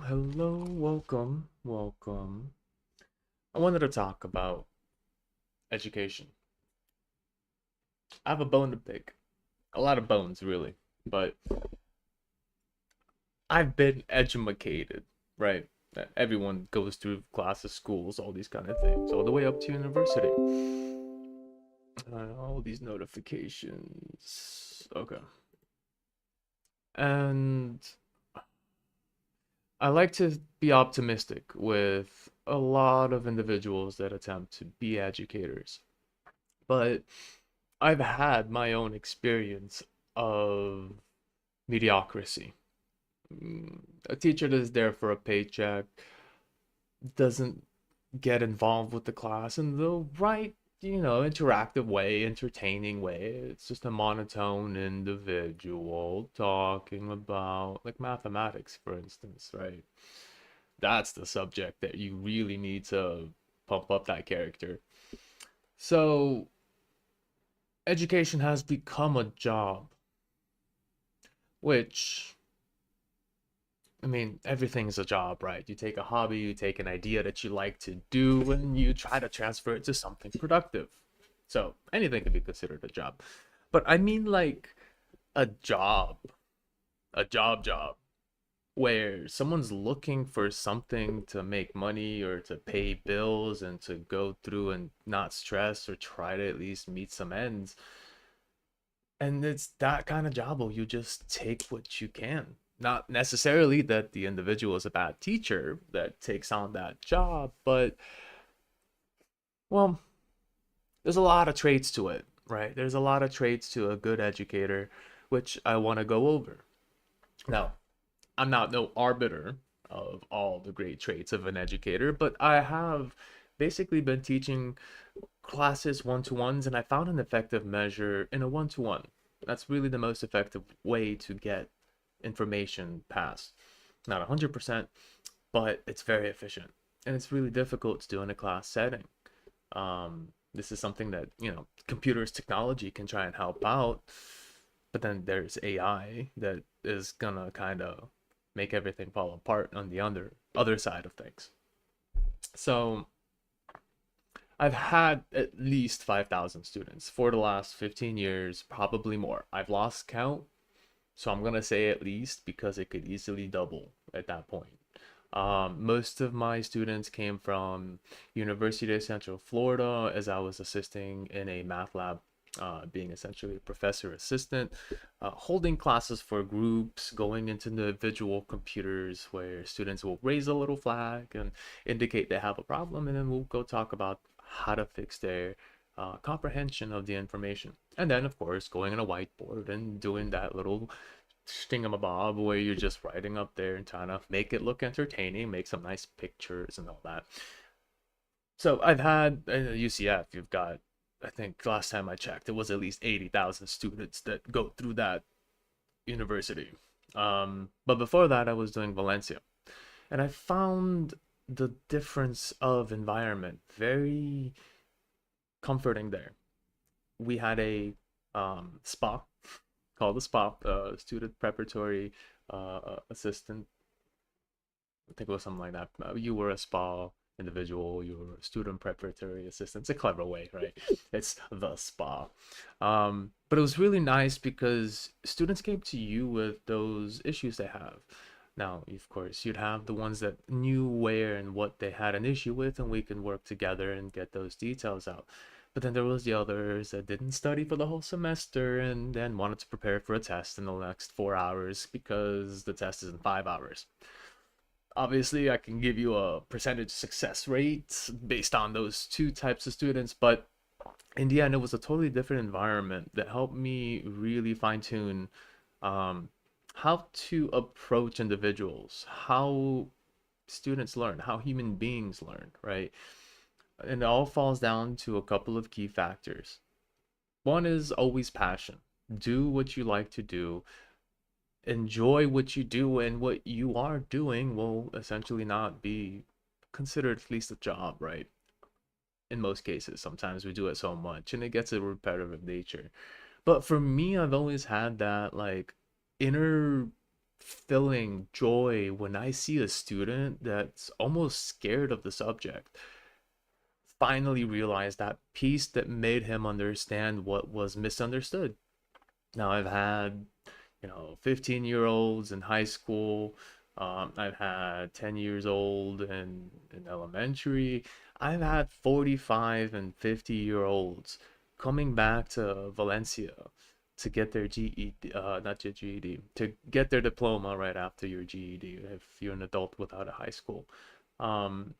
Hello, welcome. I wanted to talk about education. I have a bone to pick. A lot of bones, really. But I've been educated, right? Everyone goes through classes, schools, all these kind of things, all the way up to university. All these notifications. Okay. And I like to be optimistic with a lot of individuals that attempt to be educators. But I've had my own experience of mediocrity. A teacher that's there for a paycheck doesn't get involved with the class in the right, interactive way, entertaining way. It's just a monotone individual talking about, like, mathematics, for instance, right? That's the subject that you really need to pump up that character. So, education has become a job, which I mean, everything's a job, right? You take a hobby, you take an idea that you like to do, and you try to transfer it to something productive. So anything can be considered a job. But I mean, like, a job, a job, where someone's looking for something to make money or to pay bills and to go through and not stress or try to at least meet some ends. And it's that kind of job where you just take what you can. Not necessarily that the individual is a bad teacher that takes on that job, but, well, there's a lot of traits to it, right? There's a lot of traits to a good educator, which I want to go over. Now, I'm not no arbiter of all the great traits of an educator, but I have basically been teaching classes one-to-ones, and I found an effective measure in a one-to-one. That's really the most effective way to get information passed. Not 100%, but it's very efficient. And it's really difficult to do in a class setting. This is something that, computers, technology can try and help out, but then there's AI that is gonna kind of make everything fall apart on the other side of things. So I've had at least 5,000 students for the last 15 years, probably more. I've lost count, so I'm gonna say at least because it could easily double at that point. Most of my students came from University of Central Florida as I was assisting in a math lab, being essentially a professor assistant, holding classes for groups, going into individual computers where students will raise a little flag and indicate they have a problem, and then we'll go talk about how to fix their comprehension of the information. And then, of course, going on a whiteboard and doing that little stingamabob where you're just writing up there and trying to make it look entertaining, make some nice pictures and all that. So I've had UCF, you've got, I think last time I checked, it was at least 80,000 students that go through that university. But before that, I was doing Valencia. And I found the difference of environment very comforting there. We had a spa called the spa, student preparatory assistant. I think it was something like that. You were a spa individual, you were a student preparatory assistant. It's a clever way, right? It's the spa. But it was really nice because students came to you with those issues they have. Now, of course, you'd have the ones that knew where and what they had an issue with, and we can work together and get those details out. But then there was the others that didn't study for the whole semester and then wanted to prepare for a test in the next 4 hours because the test is in 5 hours. Obviously, I can give you a percentage success rate based on those two types of students, but in the end, it was a totally different environment that helped me really fine tune um, how to approach individuals, how students learn, how human beings learn, right? And it all falls down to a couple of key factors. One is always passion. Do what you like to do, enjoy what you do, and what you are doing will essentially not be considered at least a job, right? In most cases, sometimes we do it so much and it gets a repetitive nature. But for me, I've always had that, like, inner filling joy when I see a student that's almost scared of the subject finally realize that piece that made him understand what was misunderstood. Now, I've had, 15-year-olds in high school. I've had 10 years old in elementary. I've had 45 and 50-year-olds coming back to Valencia to get their GED, not your GED, to get their diploma right after your GED if you're an adult without a high school. Um,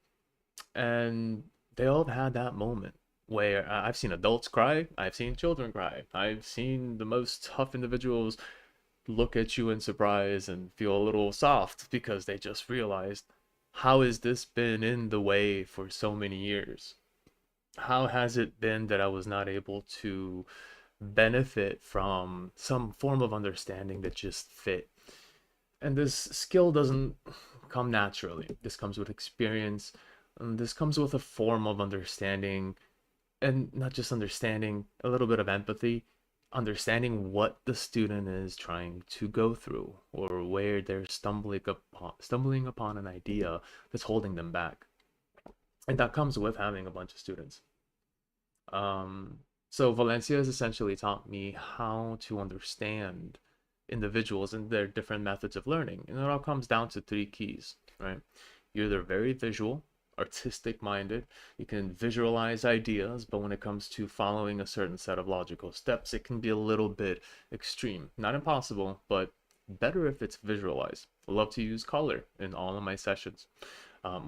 and they all have had that moment where I've seen adults cry, I've seen children cry, I've seen the most tough individuals look at you in surprise and feel a little soft because they just realized, how has this been in the way for so many years? How has it been that I was not able to benefit from some form of understanding that just fit? And this skill doesn't come naturally. This comes with experience. And this comes with a form of understanding, and not just understanding, a little bit of empathy, understanding what the student is trying to go through or where they're stumbling upon an idea that's holding them back. And that comes with having a bunch of students. So Valencia has essentially taught me how to understand individuals and their different methods of learning. And it all comes down to three keys, right? You're either very visual, artistic minded, you can visualize ideas, but when it comes to following a certain set of logical steps, it can be a little bit extreme. Not impossible, but better if it's visualized. I love to use color in all of my sessions.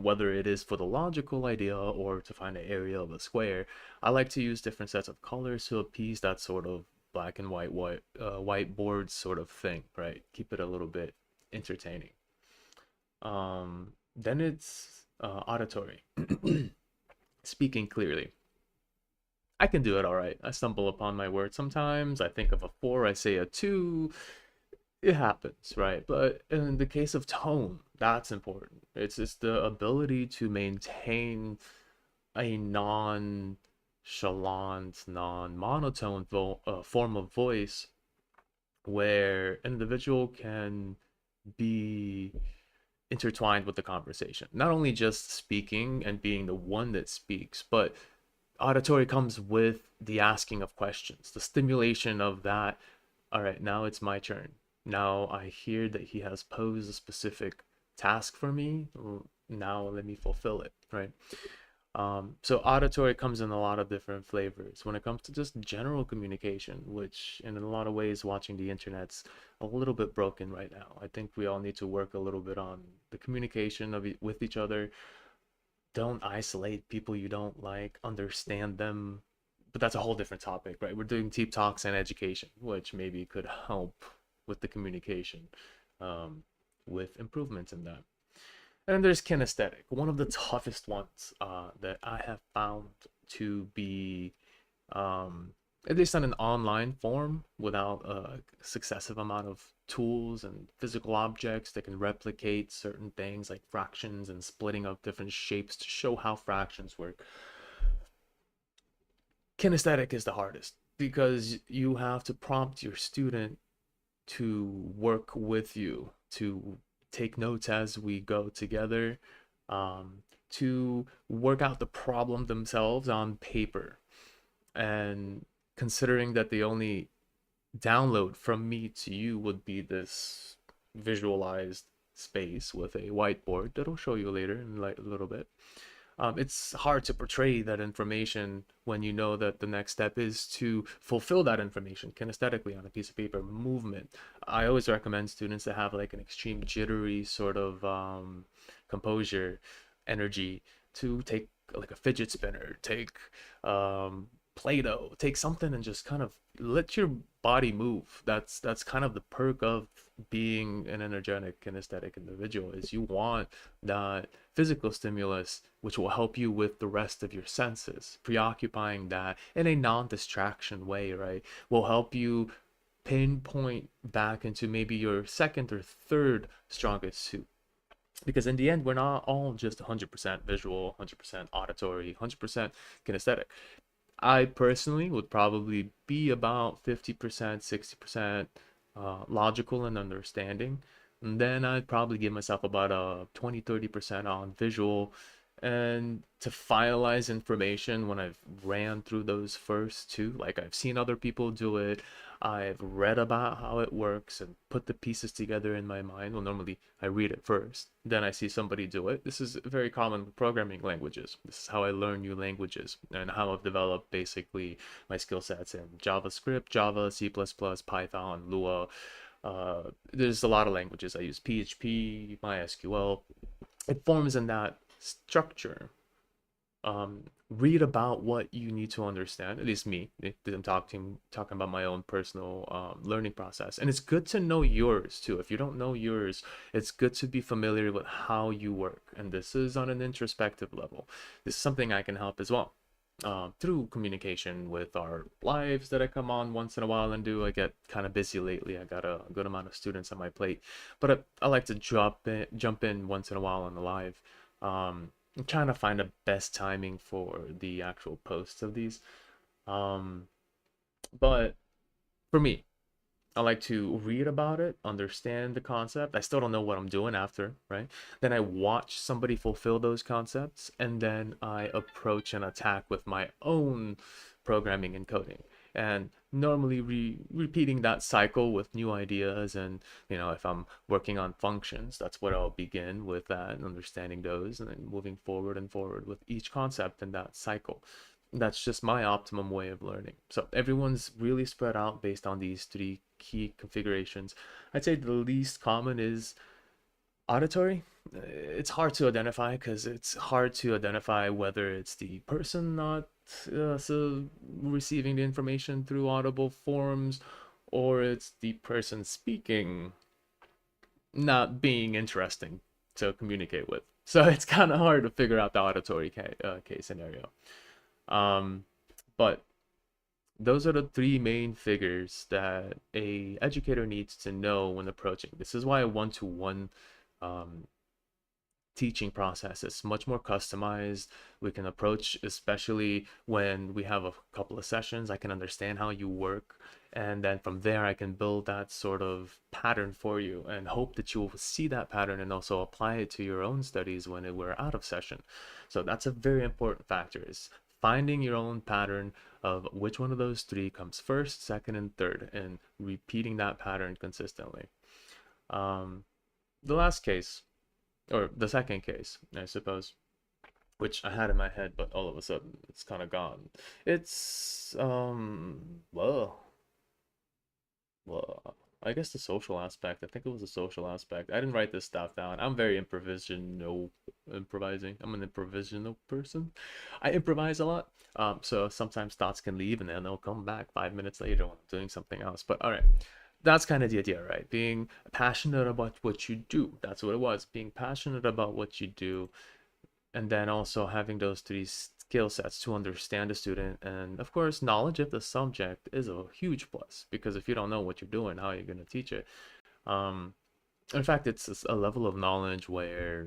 Whether it is for the logical idea or to find an area of a square, I like to use different sets of colors to appease that sort of black and whiteboard sort of thing, right? Keep it a little bit entertaining. Then it's auditory, speaking clearly. I can do it all right. I stumble upon my words sometimes. I think of a four, I say a two. It happens, right? But in the case of tone, that's important. It's the ability to maintain a nonchalant, non-monotone form of voice where an individual can be intertwined with the conversation. Not only just speaking and being the one that speaks, but auditory comes with the asking of questions, the stimulation of that. All right, now it's my turn. Now I hear that he has posed a specific task for me. Now let me fulfill it, right? So auditory comes in a lot of different flavors. When it comes to just general communication, which in a lot of ways, watching the internet's a little bit broken right now. I think we all need to work a little bit on the communication with each other. Don't isolate people you don't like, understand them. But that's a whole different topic, right? We're doing deep talks and education, which maybe could help with the communication, with improvements in that. And then there's kinesthetic, one of the toughest ones that I have found to be, at least on an online form, without a successive amount of tools and physical objects that can replicate certain things like fractions and splitting up different shapes to show how fractions work. Kinesthetic is the hardest because you have to prompt your student to work with you, to take notes as we go together, to work out the problem themselves on paper. And considering that the only download from me to you would be this visualized space with a whiteboard that I'll show you later in like a little bit. It's hard to portray that information when you know that the next step is to fulfill that information kinesthetically on a piece of paper. Movement. I always recommend students to have like an extreme jittery sort of composure, energy, to take like a fidget spinner, take Play-Doh, take something and just kind of let your body move. That's kind of the perk of being an energetic kinesthetic individual, is you want that physical stimulus which will help you with the rest of your senses. Preoccupying that in a non-distraction way, right, will help you pinpoint back into maybe your second or third strongest suit. Because in the end, we're not all just 100% visual, 100% auditory, 100% kinesthetic. I personally would probably be about 50%, 60% logical and understanding. And then I'd probably give myself about a 20-30% on visual. And to finalize information, when I've ran through those first two, like I've seen other people do it, I've read about how it works and put the pieces together in my mind. Well, normally I read it first, then I see somebody do it. This is very common with programming languages. This is how I learn new languages and how I've developed basically my skill sets in JavaScript, Java, C++, Python, Lua. There's a lot of languages. I use PHP, MySQL. It forms in that structure. Read about what you need to understand. At least me. I'm talking about my own personal learning process, and it's good to know yours too. If you don't know yours, it's good to be familiar with how you work. And this is on an introspective level. This is something I can help as well. Through communication with our lives that I come on once in a while and do. I get kind of busy lately. I got a good amount of students on my plate, but I like to jump in once in a while on the live. I'm trying to find the best timing for the actual posts of these. Um, but for me, I like to read about it, understand the concept. I still don't know what I'm doing after, right? Then I watch somebody fulfill those concepts, and then I approach and attack with my own programming and coding. And normally repeating that cycle with new ideas. And, if I'm working on functions, that's what I'll begin with that and understanding those, and then moving forward and forward with each concept in that cycle. That's just my optimum way of learning. So everyone's really spread out based on these three key configurations. I'd say the least common is auditory. It's hard to identify because it's hard to identify whether it's the person not so receiving the information through audible forms, or it's the person speaking not being interesting to communicate with. So it's kind of hard to figure out the auditory case scenario. Um, but those are the three main figures that a educator needs to know when approaching. This is why a one-to-one um, teaching process is much more customized. We can approach, especially when we have a couple of sessions, I can understand how you work. And then from there, I can build that sort of pattern for you and hope that you'll see that pattern and also apply it to your own studies when we're out of session. So that's a very important factor, is finding your own pattern of which one of those three comes first, second, and third, and repeating that pattern consistently. Um, the last case, or the second case, I suppose, which I had in my head, but all of a sudden it's kind of gone. It's well, I guess the social aspect. I think it was the social aspect. I didn't write this stuff down. I'm very improvising. I'm an improvisational person. I improvise a lot. So sometimes thoughts can leave and then they'll come back 5 minutes later when I'm doing something else. But all right, that's kind of the idea, right? Being passionate about what you do. That's what it was. Being passionate about what you do, and then also having those three skill sets to understand the student. And of course, knowledge of the subject is a huge plus, because if you don't know what you're doing, how are you going to teach it? um in fact, it's a level of knowledge where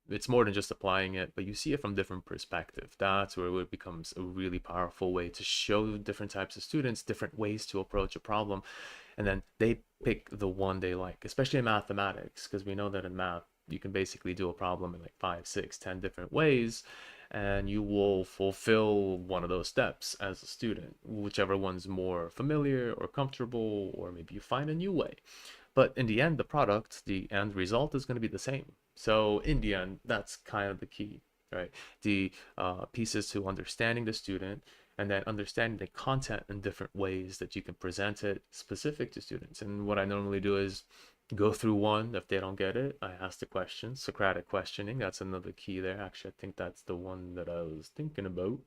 it's more than just applying it, but you see it from different perspective. That's where it becomes a really powerful way to show different types of students different ways to approach a problem, and then they pick the one they like, especially in mathematics, because we know that in math you can basically do a problem in like 5, 6, 10 different ways, and you will fulfill one of those steps as a student, whichever one's more familiar or comfortable, or maybe you find a new way. But in the end, the product, the end result is going to be the same. So in the end, that's kind of the key, right? The pieces to understanding the student, and then understanding the content in different ways that you can present it specific to students. And what I normally do is go through one. If they don't get it, I ask the question. Socratic questioning, that's another key there. Actually, I think that's the one that I was thinking about,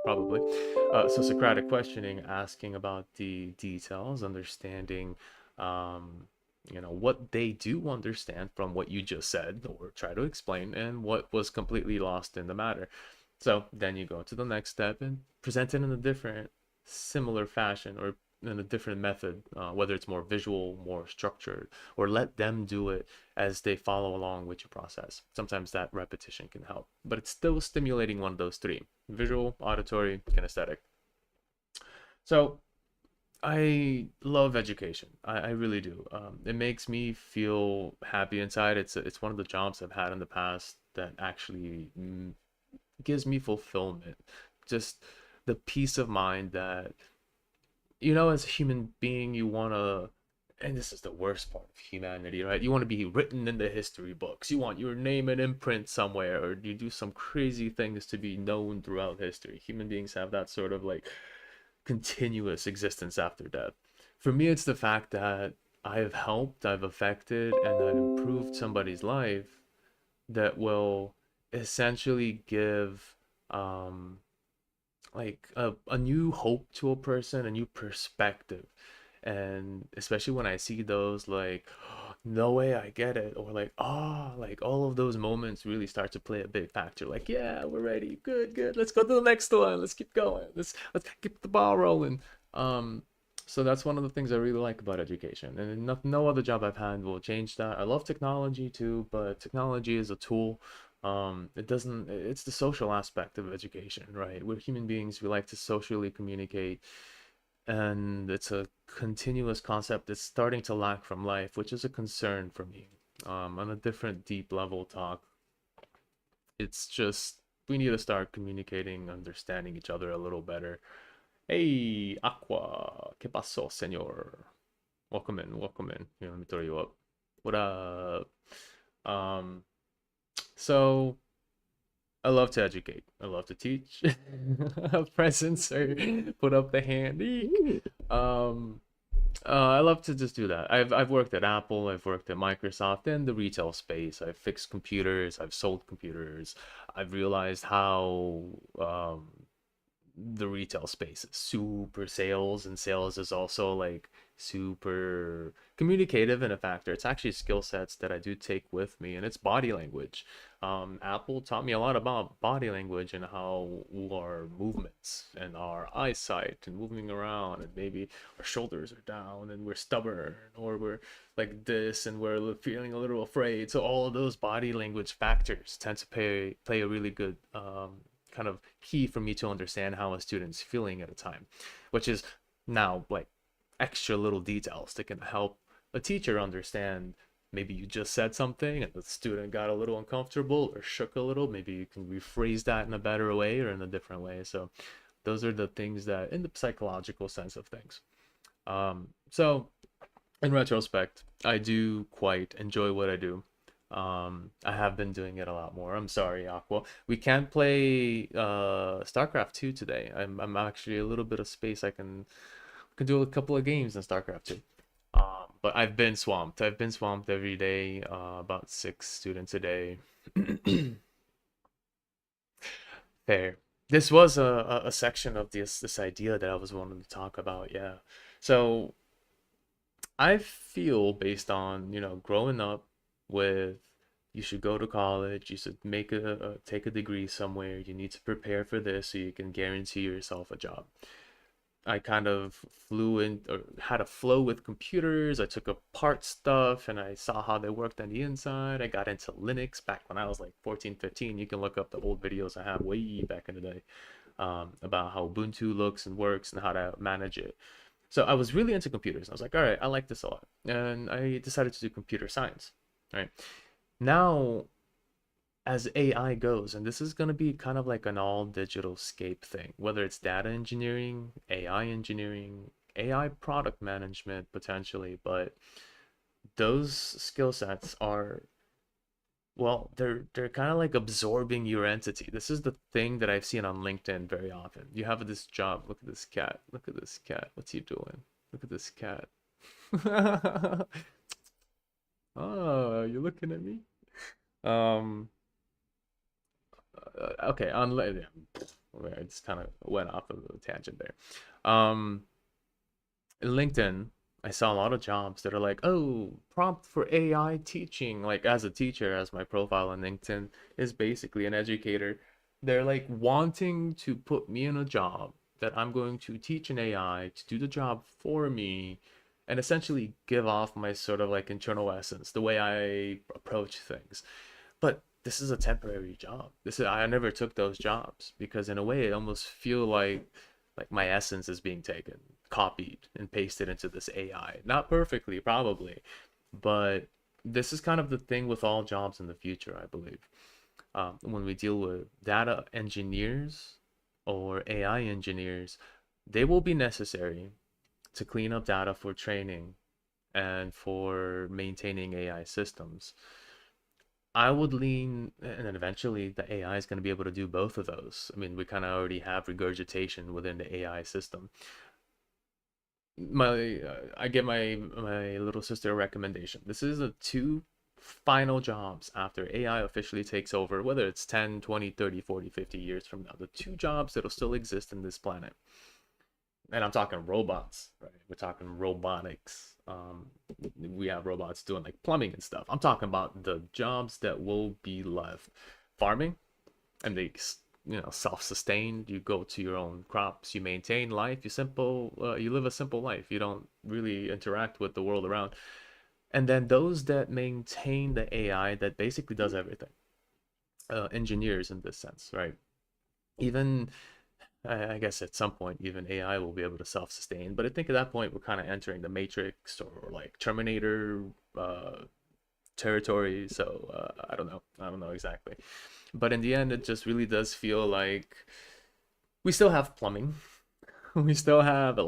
probably. So Socratic questioning, asking about the details, understanding what they do understand from what you just said or try to explain, and what was completely lost in the matter. So then you go to the next step and present it in a different similar fashion, or in a different method, whether it's more visual, more structured, or let them do it as they follow along with your process. Sometimes that repetition can help, but it's still stimulating one of those three: visual, auditory, kinesthetic. So I love education. I really do. It makes me feel happy inside. It's one of the jobs I've had in the past that actually gives me fulfillment. Just the peace of mind that, as a human being, you want to, and this is the worst part of humanity, right? You want to be written in the history books. You want your name and imprint somewhere, or you do some crazy things to be known throughout history. Human beings have that sort of like continuous existence after death. For me, it's the fact that I have helped, I've affected, and I've improved somebody's life that will essentially give um like a new hope to a person, a new perspective. And especially when I see those like, no way, I get it, or like, like all of those moments really start to play a big factor. Like, yeah, we're ready, good, good, let's go to the next one, let's keep going, let's keep the ball rolling. um so that's one of the things I really like about education, and no other job I've had will change that. I love technology too, but technology is a tool. It doesn't, it's the social aspect of education, right? We're human beings, we like to socially communicate, and it's a continuous concept that's starting to lack from life, which is a concern for me. On a different deep level talk, it's just we need to start communicating, understanding each other a little better. Hey, Aqua, ¿qué pasó, señor? Welcome in, welcome in. Here, let me throw you up. What up? Um, so I love to educate. I love to teach. Presents or put up the hand. Eek. Um, I love to just do that. I've worked at Apple, I've worked at Microsoft in the retail space. I've fixed computers, I've sold computers. I've realized how the retail space is super sales, and sales is also like super communicative in a factor. It's actually skill sets that I do take with me, and it's body language. Apple taught me a lot about body language and how our movements and our eyesight and moving around, and maybe our shoulders are down and we're stubborn, or we're like this and we're feeling a little afraid. So all of those body language factors tend to play a really good kind of key for me to understand how a student's feeling at a time, which is now like extra little details that can help a teacher understand. Maybe you just said something and the student got a little uncomfortable or shook a little. Maybe you can rephrase that in a better way or in a different way. So those are the things that, in the psychological sense of things. So in retrospect, I do quite enjoy what I do. I have been doing it a lot more. I'm sorry, Aqua. We can't play StarCraft 2 today. I'm actually a little bit of space. I can do a couple of games in StarCraft 2. But I've been swamped. I've been swamped every day, about 6 students a day. Fair. This was a section of this idea that I was wanting to talk about, yeah. So I feel, based on, growing up with, you should go to college, you should take a degree somewhere, you need to prepare for this so you can guarantee yourself a job. I kind of flew in, or had a flow with computers. I took apart stuff and I saw how they worked on the inside. I got into Linux back when I was like 14, 15. You can look up the old videos I have way back in the day, about how Ubuntu looks and works and how to manage it. So I was really into computers. I was like, all right, I like this a lot. And I decided to do computer science, right? Now, as AI goes, and this is going to be kind of like an all digital scape thing, whether it's data engineering, AI product management potentially, but those skill sets are, well, they're kind of like absorbing your entity. This is the thing that I've seen on LinkedIn very often. You have this job. Look at this cat. Look at this cat. What's he doing? Look at this cat. Oh, you're looking at me? Um, okay, I just kind of went off of a tangent there. In LinkedIn, I saw a lot of jobs that are like, oh, prompt for AI teaching. Like, as a teacher, as my profile on LinkedIn is basically an educator. They're like wanting to put me in a job that I'm going to teach an AI to do the job for me, and essentially give off my sort of like internal essence, the way I approach things. But this is a temporary job. This is, I never took those jobs because in a way I almost feel like my essence is being taken. copied and pasted into this AI. Not perfectly, probably, but this is kind of the thing with all jobs in the future, I believe. When we deal with data engineers or AI engineers, they will be necessary to clean up data for training and for maintaining AI systems. I would lean, and then eventually the AI is going to be able to do both of those. I mean, we kind of already have regurgitation within the AI system. I give my little sister a recommendation. This is the two final jobs after AI officially takes over, whether it's 10, 20, 30, 40, 50 years from now. The two jobs that'll still exist in this planet. And I'm talking robots, right? We're talking robotics. We have robots doing like plumbing and stuff. I'm talking about the jobs that will be left. Farming, and they, self-sustained. You go to your own crops, you maintain life, you live a simple life. You don't really interact with the world around. And then those that maintain the AI that basically does everything, engineers in this sense, right? Even I guess at some point, even AI will be able to self-sustain. But I think at that point, we're kind of entering the Matrix or like Terminator territory. So I don't know. I don't know exactly. But in the end, it just really does feel like we still have plumbing. We still have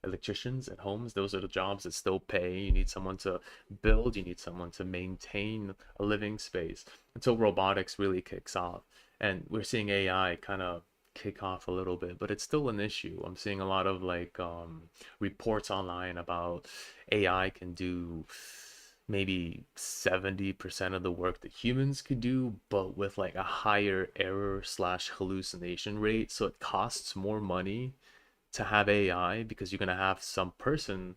electricians at homes. Those are the jobs that still pay. You need someone to build, you need someone to maintain a living space until robotics really kicks off. And we're seeing AI kind of kick off a little bit, but it's still an issue. I'm seeing a lot of like reports online about AI can do maybe 70% of the work that humans could do, but with like a higher error slash hallucination rate. So it costs more money to have AI because you're gonna have some person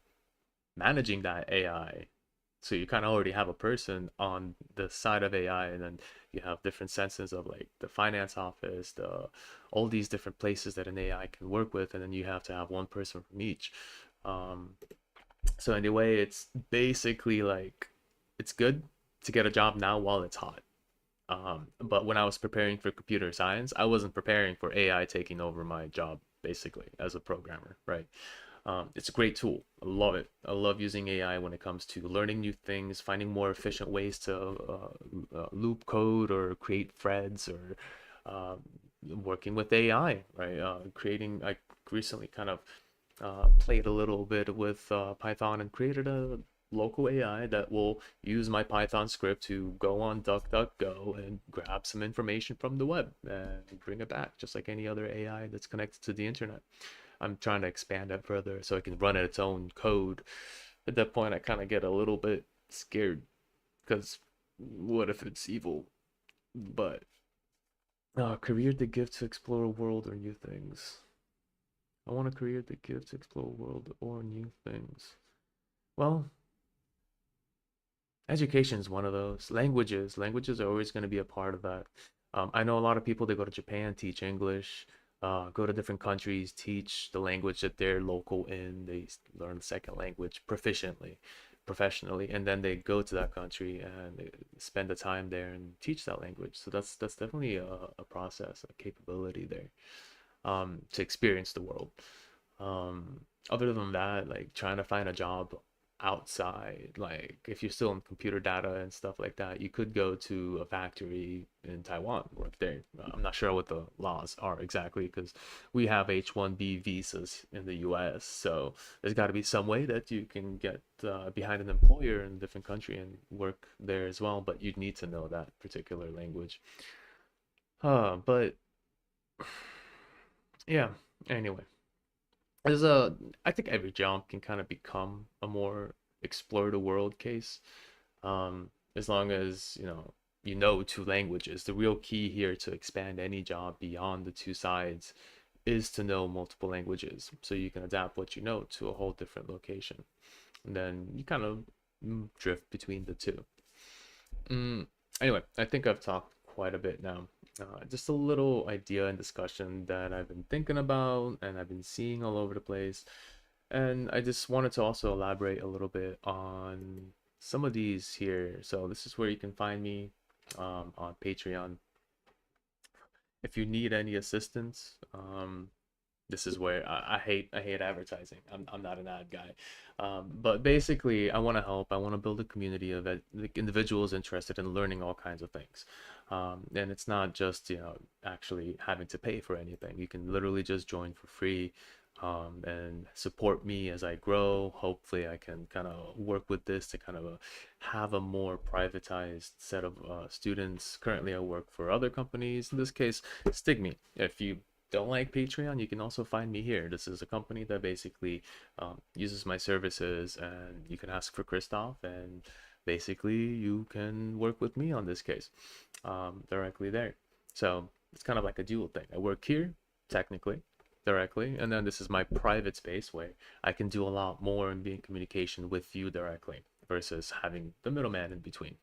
managing that AI. So you kind of already have a person on the side of AI, and then you have different senses of like the finance office, the all these different places that an AI can work with, and then you have to have one person from each. Um, so anyway, it's basically like it's good to get a job now while it's hot. But when I was preparing for computer science, I wasn't preparing for AI taking over my job basically as a programmer, right? It's a great tool. I love it. I love using AI when it comes to learning new things, finding more efficient ways to loop code or create threads or working with AI, right? I recently kind of played a little bit with Python and created a local AI that will use my Python script to go on DuckDuckGo and grab some information from the web and bring it back, just like any other AI that's connected to the internet. I'm trying to expand that further so it can run its own code. At that point, I kind of get a little bit scared because what if it's evil? But career that gives to explore a world or new things. I want a career that gives to explore a world or new things. Well, education is one of those. Languages are always going to be a part of that. I know a lot of people that go to Japan teach English, go to different countries, teach the language that they're local in. They learn the second language proficiently, professionally, and then they go to that country and they spend the time there and teach that language. So that's definitely a process, a capability there, to experience the world. Other than that, like trying to find a job outside, like if you're still in computer data and stuff like that, you could go to a factory in Taiwan, work there. I'm not sure what the laws are exactly because we have H-1B visas in the US. So there's got to be some way that you can get behind an employer in a different country and work there as well. But you'd need to know that particular language. But yeah, anyway. There's a, I think every job can kind of become a more explore the world case. As long as, you know two languages. The real key here to expand any job beyond the two sides is to know multiple languages. So you can adapt what you know to a whole different location. And then you kind of drift between the two. Mm, anyway, I think I've talked quite a bit now. Just a little idea and discussion that I've been thinking about and I've been seeing all over the place. And I just wanted to also elaborate a little bit on some of these here. So this is where you can find me on Patreon. If you need any assistance, This is where I hate advertising. I'm not an ad guy, but basically I want to help. I want to build a community of like, individuals interested in learning all kinds of things, and it's not just actually having to pay for anything. You can literally just join for free. And support me as I grow. Hopefully, I can kind of work with this to kind of have a more privatized set of students. Currently, I work for other companies. In this case, Stigme. If you don't like Patreon, you can also find me here. This is a company that basically uses my services, and you can ask for Christoph, and basically you can work with me on this case directly there. So it's kind of like a dual thing. I work here, technically, directly, and then this is my private space where I can do a lot more and be in communication with you directly versus having the middleman in between.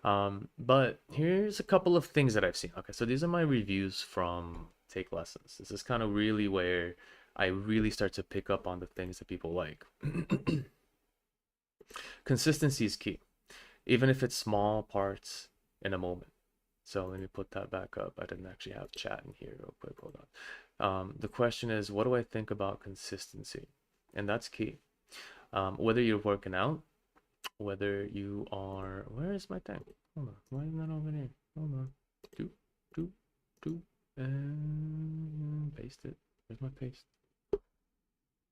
But here's a couple of things that I've seen. Okay, so these are my reviews from Take Lessons. This is kind of really where I really start to pick up on the things that people like. Consistency is key, even if it's small parts in a moment. So let me put that back up. I didn't actually have chat in here real quick. Hold on. The question is, what do I think about consistency? And that's key. Whether you're working out, whether you are, where is my thing? Hold on, why isn't that over there? Hold on. Do, do, do, and paste it. Where's my paste?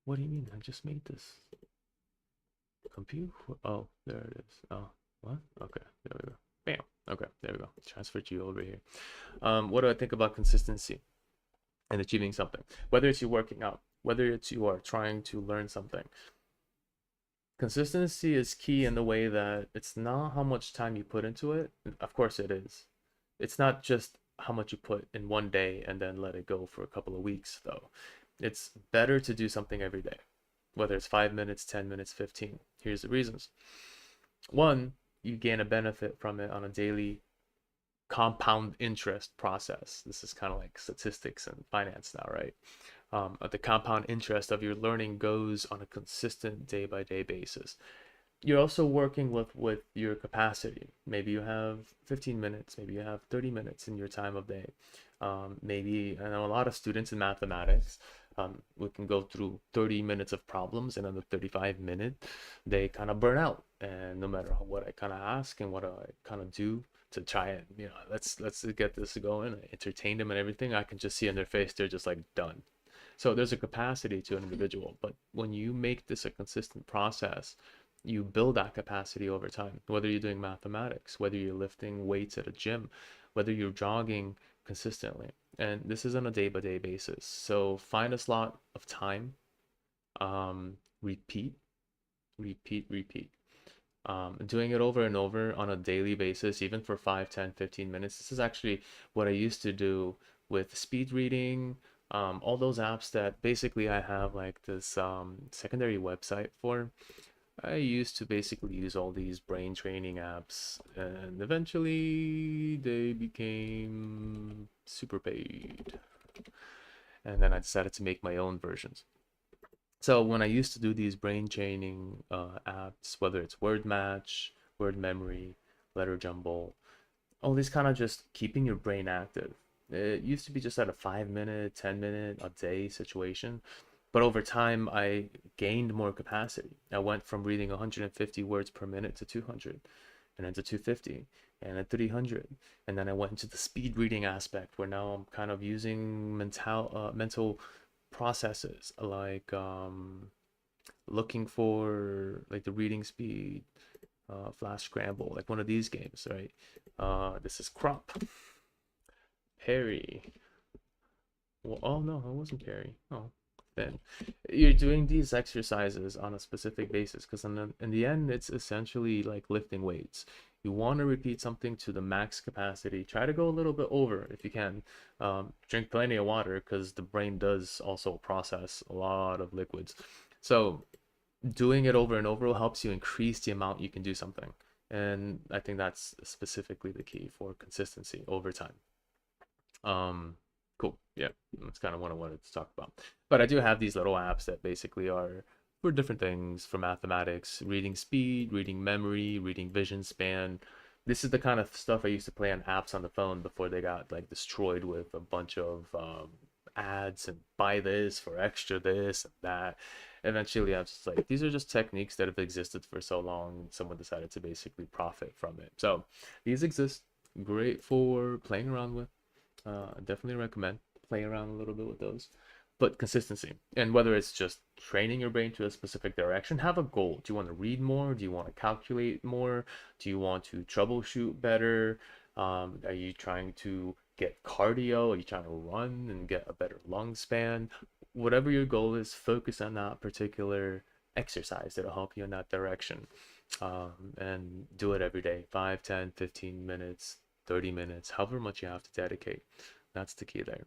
What do you mean? I just made this. Compute? Oh, there it is. Oh, what? Okay, there we go. Bam. Okay, there we go. Transferred you over here. What do I think about consistency and achieving something? Whether it's you working out, whether it's you are trying to learn something, consistency is key in the way that it's not how much time you put into it. Of course it is. It's not just how much you put in one day and then let it go for a couple of weeks, though. It's better to do something every day, whether it's 5 minutes, 10 minutes, 15. Here's the reasons. One, you gain a benefit from it on a daily compound interest process. This is kind of like statistics and finance now, right? The compound interest of your learning goes on a consistent day by day basis. You're also working with your capacity. Maybe you have 15 minutes, maybe you have 30 minutes in your time of day. Maybe I know a lot of students in mathematics, we can go through 30 minutes of problems, and on the 35 minute they kind of burn out. And no matter what I kind of ask and what I kind of do to try and let's get this going, entertain them and everything, I can just see in their face they're just like done. So there's a capacity to an individual, but when you make this a consistent process, you build that capacity over time. Whether you're doing mathematics, whether you're lifting weights at a gym, whether you're jogging consistently. And this is on a day-by-day basis. So find a slot of time, repeat, repeat, repeat. Doing it over and over on a daily basis, even for 5, 10, 15 minutes. This is actually what I used to do with speed reading, all those apps that basically I have like this secondary website for. I used to basically use all these brain training apps, and eventually they became super paid. And then I decided to make my own versions. So when I used to do these brain training apps, whether it's word match, word memory, letter jumble, all these kind of just keeping your brain active. It used to be just at a 5 minute, 10 minute a day situation. But over time, I gained more capacity. I went from reading 150 words per minute to 200, and then to 250, and then 300. And then I went into the speed reading aspect where now I'm kind of using mental processes like looking for like the reading speed, flash scramble, like one of these games, right? This is crop, Perry. Well, oh no, it wasn't Perry. Oh, then you're doing these exercises on a specific basis because in the end, it's essentially like lifting weights. You want to repeat something to the max capacity. Try to go a little bit over if you can. Drink plenty of water because the brain does also process a lot of liquids. So doing it over and over helps you increase the amount you can do something. And I think that's specifically the key for consistency over time. Cool. Yeah, that's kind of what I wanted to talk about. But I do have these little apps that basically are for different things, for mathematics, reading speed, reading memory, reading vision span. This is the kind of stuff I used to play on apps on the phone before they got like destroyed with a bunch of ads and buy this for extra this and that. Eventually, I was just like, these are just techniques that have existed for so long. Someone decided to basically profit from it. So these exist. Great for playing around with. Definitely recommend play around a little bit with those. But consistency, and whether it's just training your brain to a specific direction, have a goal. Do you want to read more? Do you want to calculate more? Do you want to troubleshoot better? Are you trying to get cardio? Are you trying to run and get a better lung span? Whatever your goal is, focus on that particular exercise that'll help you in that direction. And do it every day, 5, 10, 15 minutes, 30 minutes, however much you have to dedicate. That's the key there.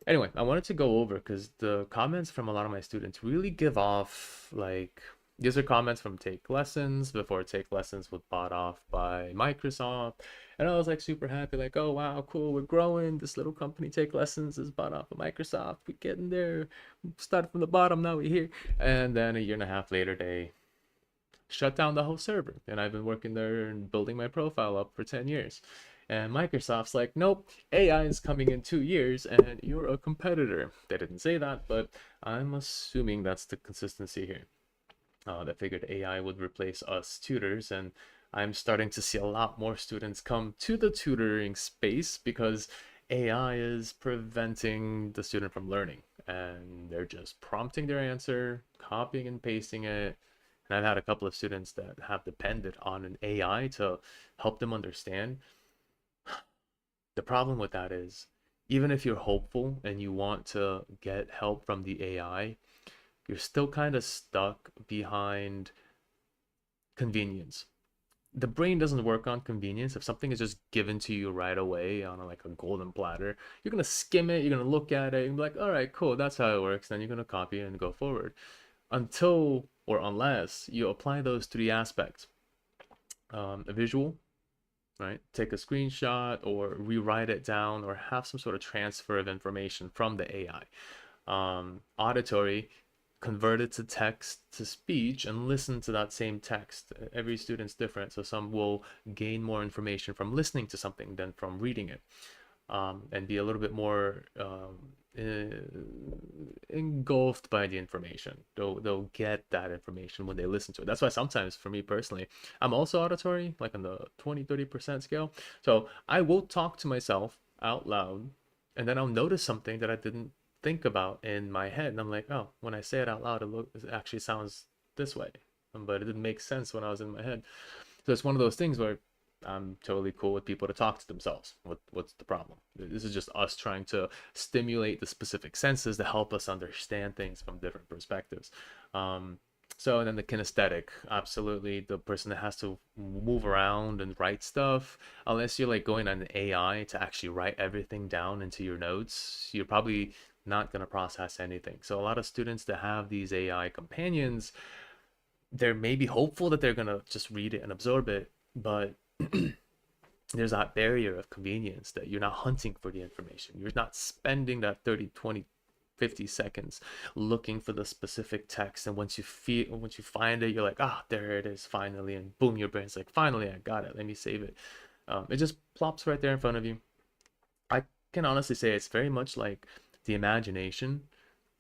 Anyway, I wanted to go over because the comments from a lot of my students really give off like these are comments from Take Lessons before Take Lessons was bought off by Microsoft. And I was like super happy, like, oh wow, cool, we're growing. This little company Take Lessons is bought off of Microsoft. We're getting there. Started from the bottom, now we're here. And then a year and a half later, they shut down the whole server. And I've been working there and building my profile up for 10 years. And Microsoft's like, nope, AI is coming in 2 years and you're a competitor. They didn't say that, but I'm assuming that's the consistency here. They figured AI would replace us tutors, and I'm starting to see a lot more students come to the tutoring space because AI is preventing the student from learning. And they're just prompting their answer, copying and pasting it. And I've had a couple of students that have depended on an AI to help them understand. The problem with that is, even if you're hopeful and you want to get help from the AI, you're still kind of stuck behind convenience. The brain doesn't work on convenience. If something is just given to you right away on like a golden platter, you're gonna skim it, you're gonna look at it, and be like, all right, cool, that's how it works. Then you're gonna copy it and go forward. Until or unless you apply those three aspects, a visual, right? Take a screenshot or rewrite it down or have some sort of transfer of information from the AI. Auditory, convert it to text to speech and listen to that same text. Every student's different, so some will gain more information from listening to something than from reading it, and be a little bit more engulfed by the information. They'll get that information when they listen to it. That's why sometimes for me personally, I'm also auditory, like on the 20-30% scale. So I will talk to myself out loud, and then I'll notice something that I didn't think about in my head, and I'm like, oh, when I say it out loud, it actually sounds this way, but it didn't make sense when I was in my head. So it's one of those things where I'm totally cool with people to talk to themselves. What's the problem? This is just us trying to stimulate the specific senses to help us understand things from different perspectives. So then the kinesthetic, absolutely, the person that has to move around and write stuff, unless you're like going on an AI to actually write everything down into your notes, you're probably not going to process anything. So a lot of students that have these AI companions, they're maybe hopeful that they're going to just read it and absorb it, but there's that barrier of convenience that you're not hunting for the information. You're not spending that 30, 20, 50 seconds looking for the specific text. And once you find it, you're like, ah, there it is finally. And boom, your brain's like, finally, I got it. Let me save it. It just plops right there in front of you. I can honestly say it's very much like the imagination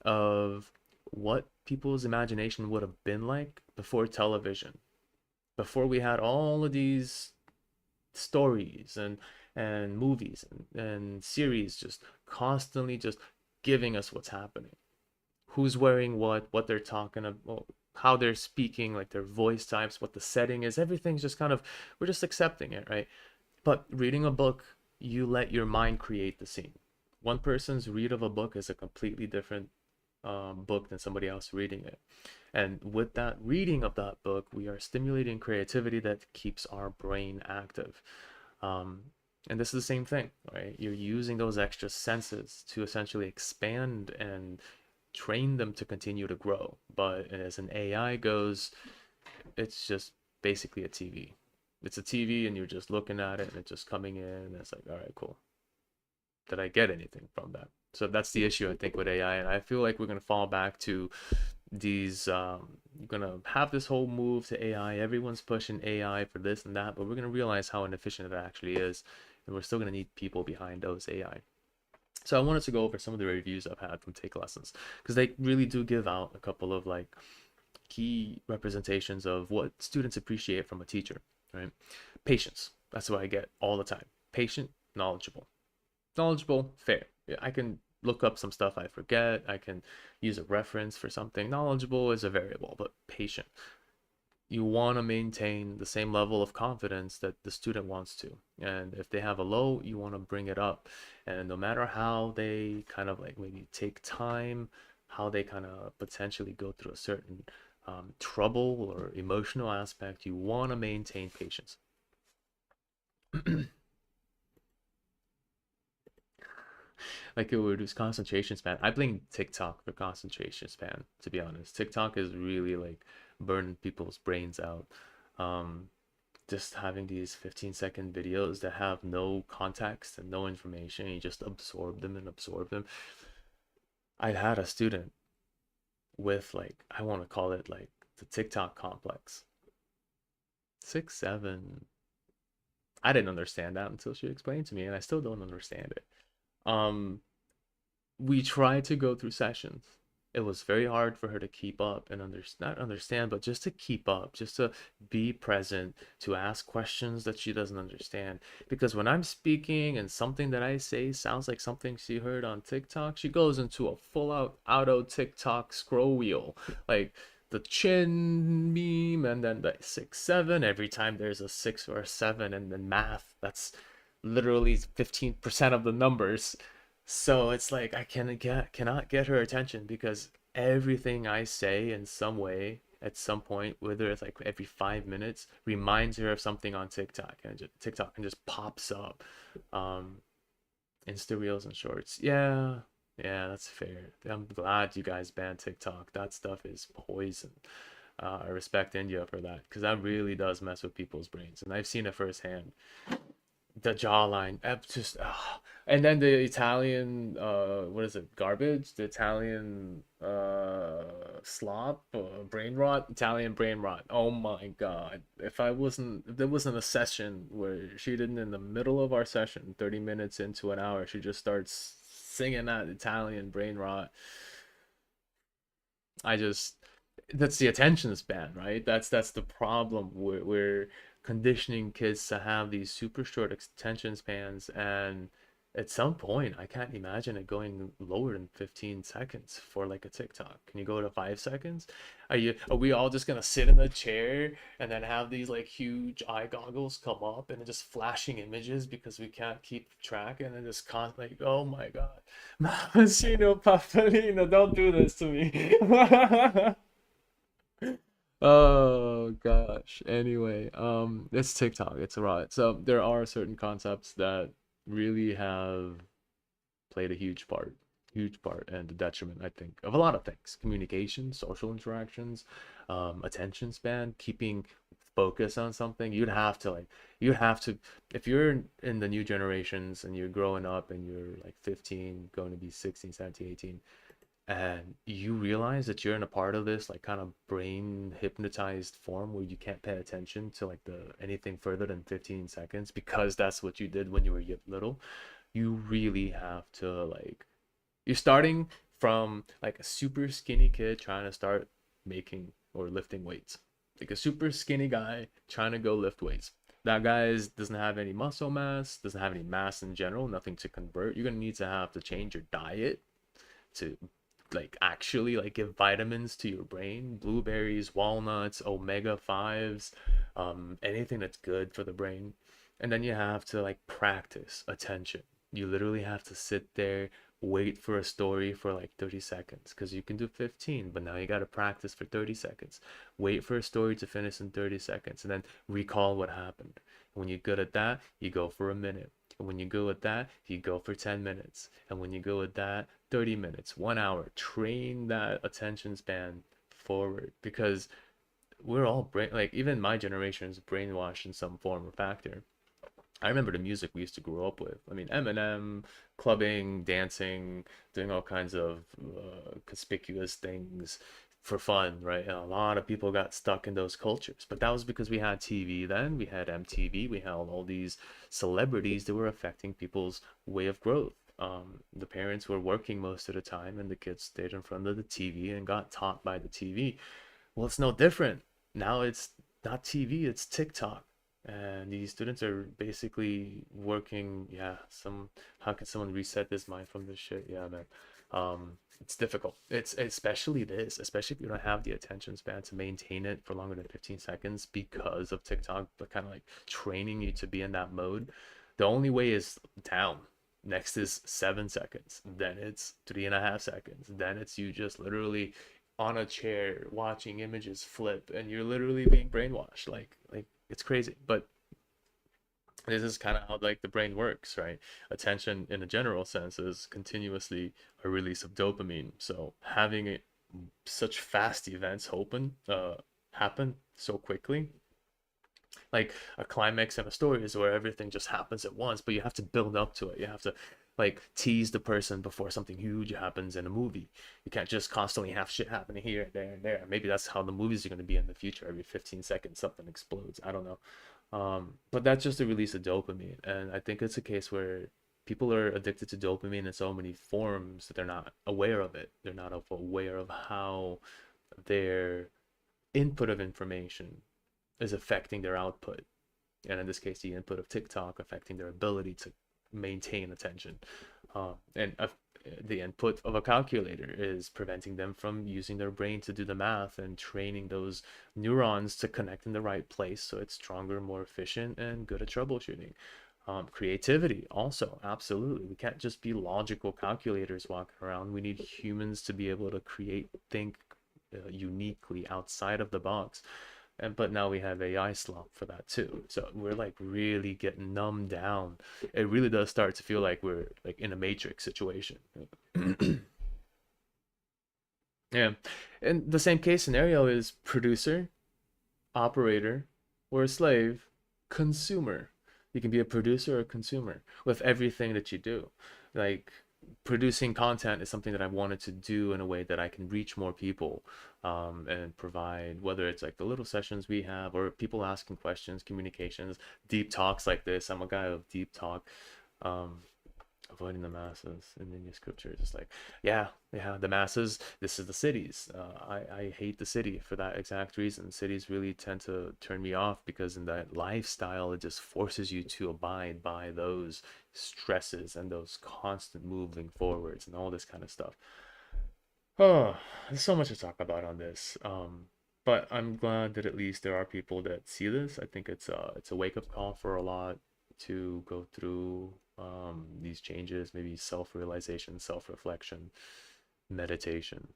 of what people's imagination would have been like before television, before we had all of these stories and movies and series just constantly just giving us what's happening, who's wearing what they're talking about, how they're speaking, like their voice types, what the setting is. Everything's just kind of, we're just accepting it, right? But reading a book, you let your mind create the scene. One person's read of a book is a completely different book than somebody else reading it. And with that reading of that book, we are stimulating creativity that keeps our brain active. And this is the same thing, right? You're using those extra senses to essentially expand and train them to continue to grow. But as an AI goes, it's just basically a TV. It's a TV and you're just looking at it and it's just coming in and it's like, all right, cool. Did I get anything from that? So that's the issue, I think, with AI. And I feel like we're going to fall back to these gonna have this whole move to AI. Everyone's pushing AI for this and that, but we're gonna realize how inefficient it actually is, and we're still gonna need people behind those AI. So I wanted to go over some of the reviews I've had from Take Lessons because they really do give out a couple of like key representations of what students appreciate from a teacher, right? Patience. That's what I get all the time. Patient, knowledgeable. Knowledgeable, fair. Yeah, I can look up some stuff I forget. I can use a reference for something. Knowledgeable is a variable, but patient. You want to maintain the same level of confidence that the student wants to. And if they have a low, you want to bring it up. And no matter how they kind of like maybe take time, how they kind of potentially go through a certain trouble or emotional aspect, you want to maintain patience. Like it would reduce concentration span. I blame TikTok for concentration span, to be honest. TikTok is really like burning people's brains out. Um, just having these 15-second videos that have no context and no information, you just absorb them and absorb them. I had a student with like, I want to call it like the TikTok complex. 6, 7. I didn't understand that until she explained to me, and I still don't understand it. Um, we tried to go through sessions. It was very hard for her to keep up and not understand, but just to keep up, just to be present, to ask questions that she doesn't understand. Because when I'm speaking and something that I say sounds like something she heard on TikTok, she goes into a full out auto TikTok scroll wheel. Like the chin meme and then the 6, 7. Every time there's a 6 or a 7, and then math, that's literally 15% of the numbers. So it's like I cannot get her attention because everything I say in some way at some point, whether it's like every 5 minutes, reminds her of something on TikTok, and TikTok and just pops up. Um, Insta Reels and Shorts. Yeah, yeah, that's fair. I'm glad you guys banned TikTok. That stuff is poison. I respect India for that because that really does mess with people's brains, and I've seen it firsthand. The jawline, just and then the Italian what is it, garbage, the Italian slop, brain rot, Italian brain rot. Oh my god, if there wasn't a session where she didn't, in the middle of our session, 30 minutes into an hour, she just starts singing that Italian brain rot. I just That's the attention span, right? That's the problem. We're conditioning kids to have these super short attention spans, and at some point, I can't imagine it going lower than 15 seconds for like a TikTok. Can you go to 5 seconds? Are we all just gonna sit in the chair and then have these like huge eye goggles come up and just flashing images because we can't keep track, and then just like, oh my god, Mamacino Papalino, don't do this to me. Oh gosh. Anyway, it's TikTok. It's a lot. So there are certain concepts that really have played a huge part, and the detriment, I think, of a lot of things: communication, social interactions, attention span, keeping focus on something. You'd have to, if you're in the new generations and you're growing up and you're like 15, going to be 16, 17, 18, and you realize that you're in a part of this like kind of brain hypnotized form where you can't pay attention to like the anything further than 15 seconds because that's what you did when you were little. You really have to like, you're starting from like a super skinny kid trying to start making or lifting weights, like a super skinny guy trying to go lift weights. That guy doesn't have any muscle mass, doesn't have any mass in general, nothing to convert. You're gonna need to have to change your diet to like actually like give vitamins to your brain: blueberries, walnuts, omega 5s, anything that's good for the brain. And then you have to like practice attention. You literally have to sit there, wait for a story for like 30 seconds because you can do 15, but now you got to practice for 30 seconds. Wait for a story to finish in 30 seconds and then recall what happened. When you're good at that, you go for a minute. And when you go with that, you go for 10 minutes. And when you go with that, 30 minutes, 1 hour. Train that attention span forward because we're all like, even my generation is brainwashed in some form or factor. I remember the music we used to grow up with. I mean, Eminem, clubbing, dancing, doing all kinds of conspicuous things for fun, right? And a lot of people got stuck in those cultures. But that was because we had TV then, we had MTV, we had all these celebrities that were affecting people's way of growth. The parents were working most of the time, and the kids stayed in front of the TV and got taught by the TV. Well, it's no different. Now it's not TV, it's TikTok. And these students are basically working, yeah, how can someone reset this mind from this shit? Yeah, man. It's difficult. It's especially this, especially if you don't have the attention span to maintain it for longer than 15 seconds because of TikTok, but kind of like training you to be in that mode. The only way is down. Next is 7 seconds. Then it's 3.5 seconds. Then it's you just literally on a chair watching images flip and you're literally being brainwashed. Like it's crazy. But this is kind of how like the brain works, right? Attention in a general sense is continuously a release of dopamine. So having it such fast events happen so quickly, like a climax in a story is where everything just happens at once, but you have to build up to it. You have to like tease the person before something huge happens in a movie. You can't just constantly have shit happening here and there and there. Maybe that's how the movies are going to be in the future. Every 15 seconds something explodes. I don't know. But that's just a release of dopamine, and I think it's a case where people are addicted to dopamine in so many forms that they're not aware of it. They're not aware of how their input of information is affecting their output, and in this case the input of TikTok affecting their ability to maintain attention. And the input of a calculator is preventing them from using their brain to do the math and training those neurons to connect in the right place so it's stronger, more efficient, and good at troubleshooting. Creativity also, absolutely. We can't just be logical calculators walking around. We need humans to be able to create, think uniquely outside of the box. And but now we have AI slump for that too. So we're like really getting numbed down. It really does start to feel like we're like in a matrix situation. Yeah. And the same case scenario is producer, operator, or a slave, consumer. You can be a producer or a consumer with everything that you do. Like producing content is something that I wanted to do in a way that I can reach more people, and provide, whether it's like the little sessions we have or people asking questions, communications, deep talks like this. I'm a guy of deep talk. Um, Avoiding the masses in the scripture is just like, yeah, the masses, this is the cities. I hate the city for that exact reason. Cities really tend to turn me off because in that lifestyle it just forces you to abide by those stresses and those constant moving forwards and all this kind of stuff. Oh, there's so much to talk about on this. But I'm glad that at least there are people that see this. I think it's a wake-up call for a lot to go through these changes, maybe self-realization, self-reflection, meditation.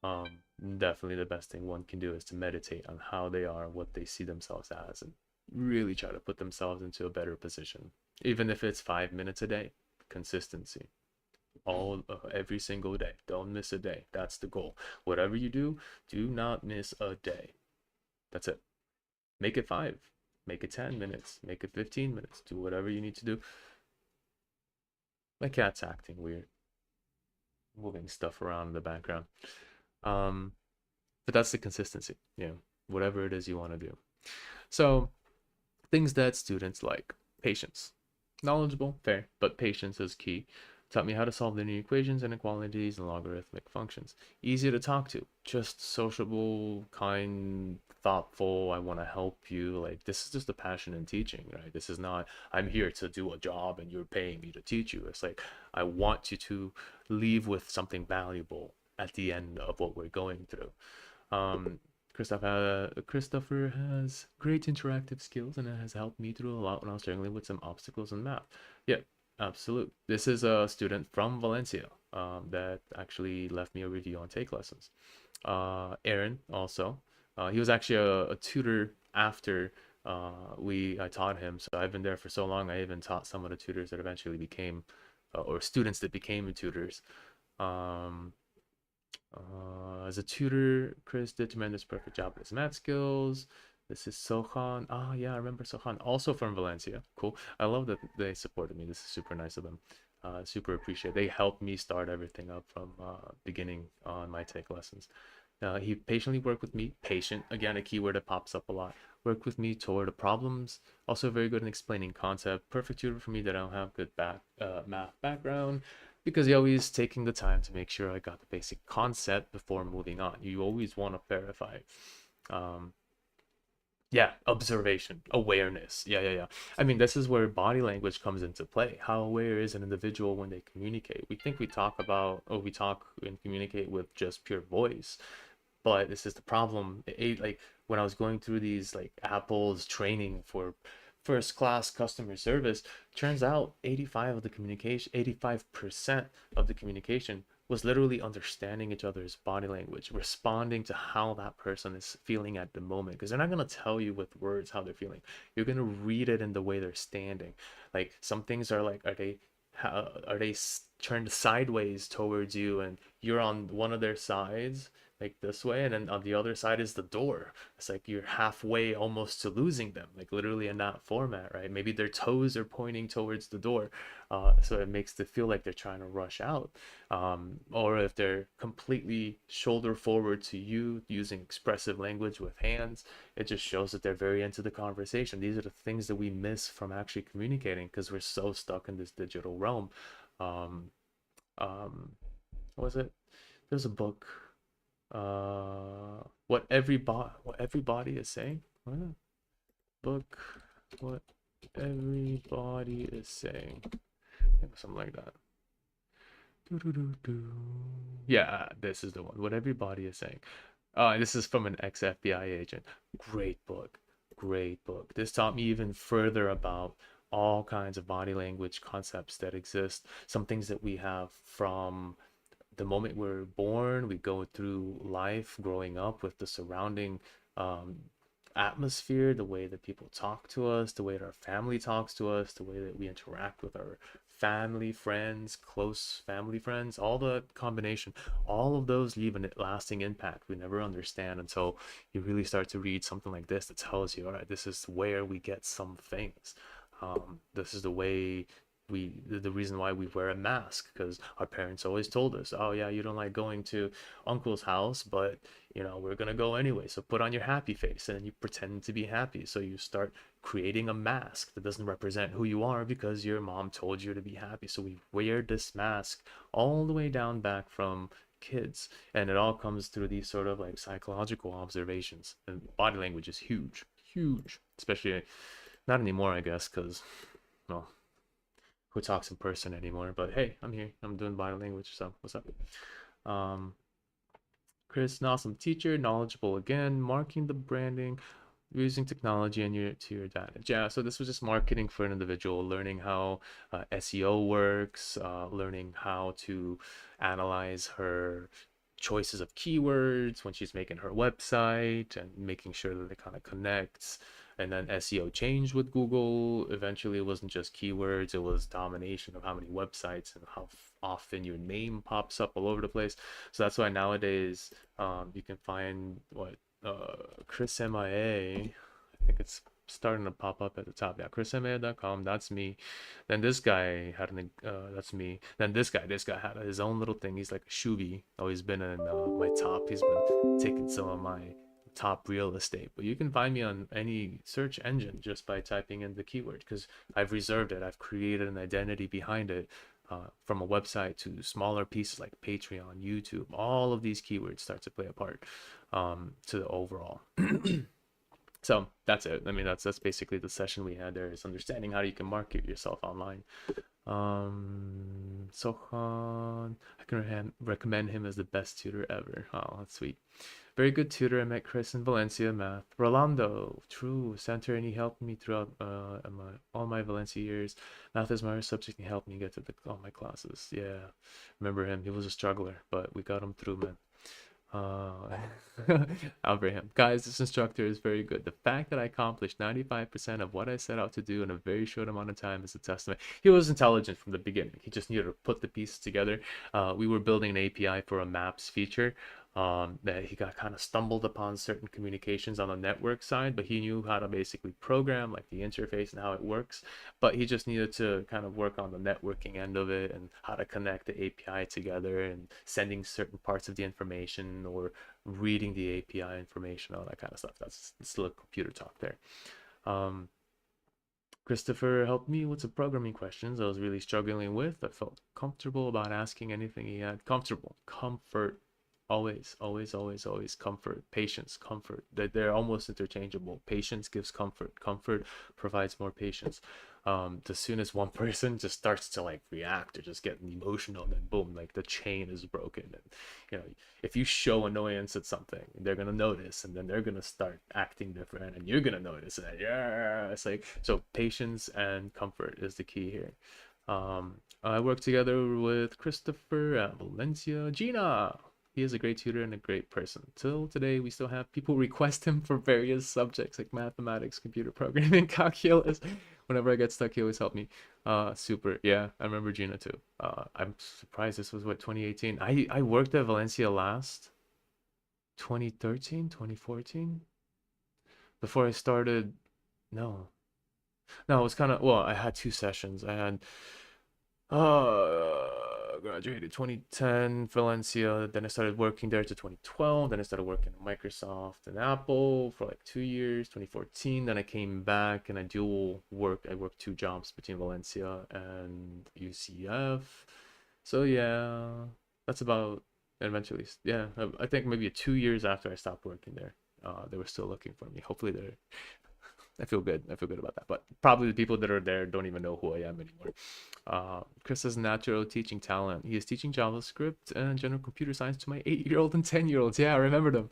Um, Definitely the best thing one can do is to meditate on how they are, what they see themselves as, and really try to put themselves into a better position. Even if it's 5 minutes a day, consistency every single day. Don't miss a day. That's the goal. Whatever you do, do not miss a day. That's it. Make it 5. Make it 10 minutes. Make it 15 minutes. Do whatever you need to do. My cat's acting weird, moving stuff around in the background. Um, but that's the consistency. Whatever it is you want to do. So things that students like: patience, knowledgeable, fair, but patience is key. Taught me how to solve linear equations, inequalities, and logarithmic functions. Easy to talk to, just sociable, kind, thoughtful. I want to help you. Like, this is just a passion in teaching, right? This is not, I'm here to do a job and you're paying me to teach you. It's like, I want you to leave with something valuable at the end of what we're going through. Um, Christopher has great interactive skills and it has helped me through a lot when I was struggling with some obstacles in math. Yeah, absolute. This is a student from Valencia that actually left me a review on Take Lessons. Aaron also. He was actually a tutor after I taught him. So I've been there for so long. I even taught some of the tutors that eventually became, or students that became tutors. Um, as a tutor, Chris did tremendous perfect job with his math skills. This is Sohan. Oh yeah, I remember Sohan, also from Valencia. Cool. I love that they supported me. This is super nice of them. Super appreciate. They helped me start everything up from beginning on my Take Lessons. He patiently worked with me. Patient, again, a keyword that pops up a lot. worked with me toward the problems. Also very good in explaining concept. Perfect tutor for me that I don't have good math background, because he always taking the time to make sure I got the basic concept before moving on. You always want to verify. Um, yeah, observation, awareness. Yeah. I mean, this is where body language comes into play. How aware is an individual when they communicate? We think we talk about, or we talk and communicate with just pure voice, but this is the problem. Like when I was going through these like Apple's training for first class customer service, turns out 85% of the communication was literally understanding each other's body language, responding to how that person is feeling at the moment. Because they're not going to tell you with words how they're feeling. You're going to read it in the way they're standing. Like some things are like, are they turned sideways towards you and you're on one of their sides like this way, and then on the other side is the door. It's like you're halfway almost to losing them, like literally in that format, right? Maybe their toes are pointing towards the door, so it makes it feel like they're trying to rush out. Or if they're completely shoulder forward to you using expressive language with hands, it just shows that they're very into the conversation. These are the things that we miss from actually communicating because we're so stuck in this digital realm. um what was it? There's a book, what everybody is saying. What? Book, what everybody is saying. Something like that. Doo-doo-doo-doo. Yeah, this is the one. What everybody is saying. This is from an ex-FBI agent. Great book. Great book. This taught me even further about all kinds of body language concepts that exist. Some things that we have from the moment we're born, we go through life growing up with the surrounding um, atmosphere, the way that people talk to us, the way that our family talks to us, the way that we interact with our family, friends, close family friends, all the combination, all of those leave a lasting impact we never understand until you really start to read something like this that tells you, all right, this is where we get some things. This is the way the reason why we wear a mask, because our parents always told us, oh yeah, you don't like going to uncle's house, but we're gonna go anyway, so put on your happy face, and then you pretend to be happy, so you start creating a mask that doesn't represent who you are because your mom told you to be happy. So we wear this mask all the way down back from kids, and it all comes through these sort of like psychological observations. And body language is huge, huge, especially not anymore, I guess, because well, who talks in person anymore? But hey, I'm here. I'm doing body language. So what's up? Um, Chris, an awesome teacher, knowledgeable again, marking the branding, using technology and your advantage. Yeah, so this was just marketing for an individual, learning how SEO works, learning how to analyze her choices of keywords when she's making her website and making sure that it kind of connects. And then SEO changed with Google. Eventually, it wasn't just keywords, it was domination of how many websites and how often your name pops up all over the place. So that's why nowadays you can find what Chris MIA. I think it's starting to pop up at the top. Yeah, chrismia.com. That's me. Then this guy had that's me. Then this guy had his own little thing. He's like a Shubi. Always been in my top. He's been taking some of my top real estate. But you can find me on any search engine just by typing in the keyword, because I've reserved it. I've created an identity behind it. From a website to smaller pieces like Patreon, YouTube, all of these keywords start to play a part to the overall. So that's it. I mean, that's basically the session we had there, is understanding how you can market yourself online. Sohan, I can recommend him as the best tutor ever. Oh, that's sweet. Very good tutor. I met Chris in Valencia math. Rolando, true center, and he helped me throughout all my Valencia years. Math is my subject. He helped me get to all my classes. Yeah, remember him. He was a struggler, but we got him through, man. Uh, Abraham, guys, this instructor is very good. The fact that I accomplished 95% of what I set out to do in a very short amount of time is a testament. He was intelligent from the beginning. He just needed to put the pieces together. We were building an API for a maps feature. That he got kind of stumbled upon certain communications on the network side, but he knew how to basically program like the interface and how it works. But he just needed to kind of work on the networking end of it and how to connect the API together and sending certain parts of the information or reading the API information, all that kind of stuff. That's still a computer talk there. Um, Christopher helped me with some programming questions I was really struggling with. I felt comfortable about asking anything he had. Comfortable, comfort, always, always, always, always comfort, patience, comfort. They're almost interchangeable. Patience gives comfort. Comfort provides more patience. As soon as one person just starts to like react or just get emotional, then boom, like the chain is broken. And you know, if you show annoyance at something, they're gonna notice, and then they're gonna start acting different, and you're gonna notice it. Yeah, it's like so. Patience and comfort is the key here. I work together with Christopher at Valencia. Gina, he is a great tutor and a great person. Till today, we still have people request him for various subjects like mathematics, computer programming, calculus. Whenever I get stuck, he always help me. Super. Yeah, I remember Gina too. I'm surprised this was what 2018. I worked at Valencia last 2013, 2014 before I started. No, no, it was kind of well. I had two sessions. I had graduated 2010 Valencia. Then I started working there to 2012. Then I started working at Microsoft and Apple for like 2 years. 2014. Then I came back and I dual work. I worked two jobs between Valencia and UCF. So yeah, that's about eventually. Yeah, I think maybe 2 years after I stopped working there, they were still looking for me. Hopefully they're I feel good. I feel good about that. But probably the people that are there don't even know who I am anymore. Chris has natural teaching talent. He is teaching JavaScript and general computer science to my 8-year-old and 10-year-olds. Yeah, I remember them.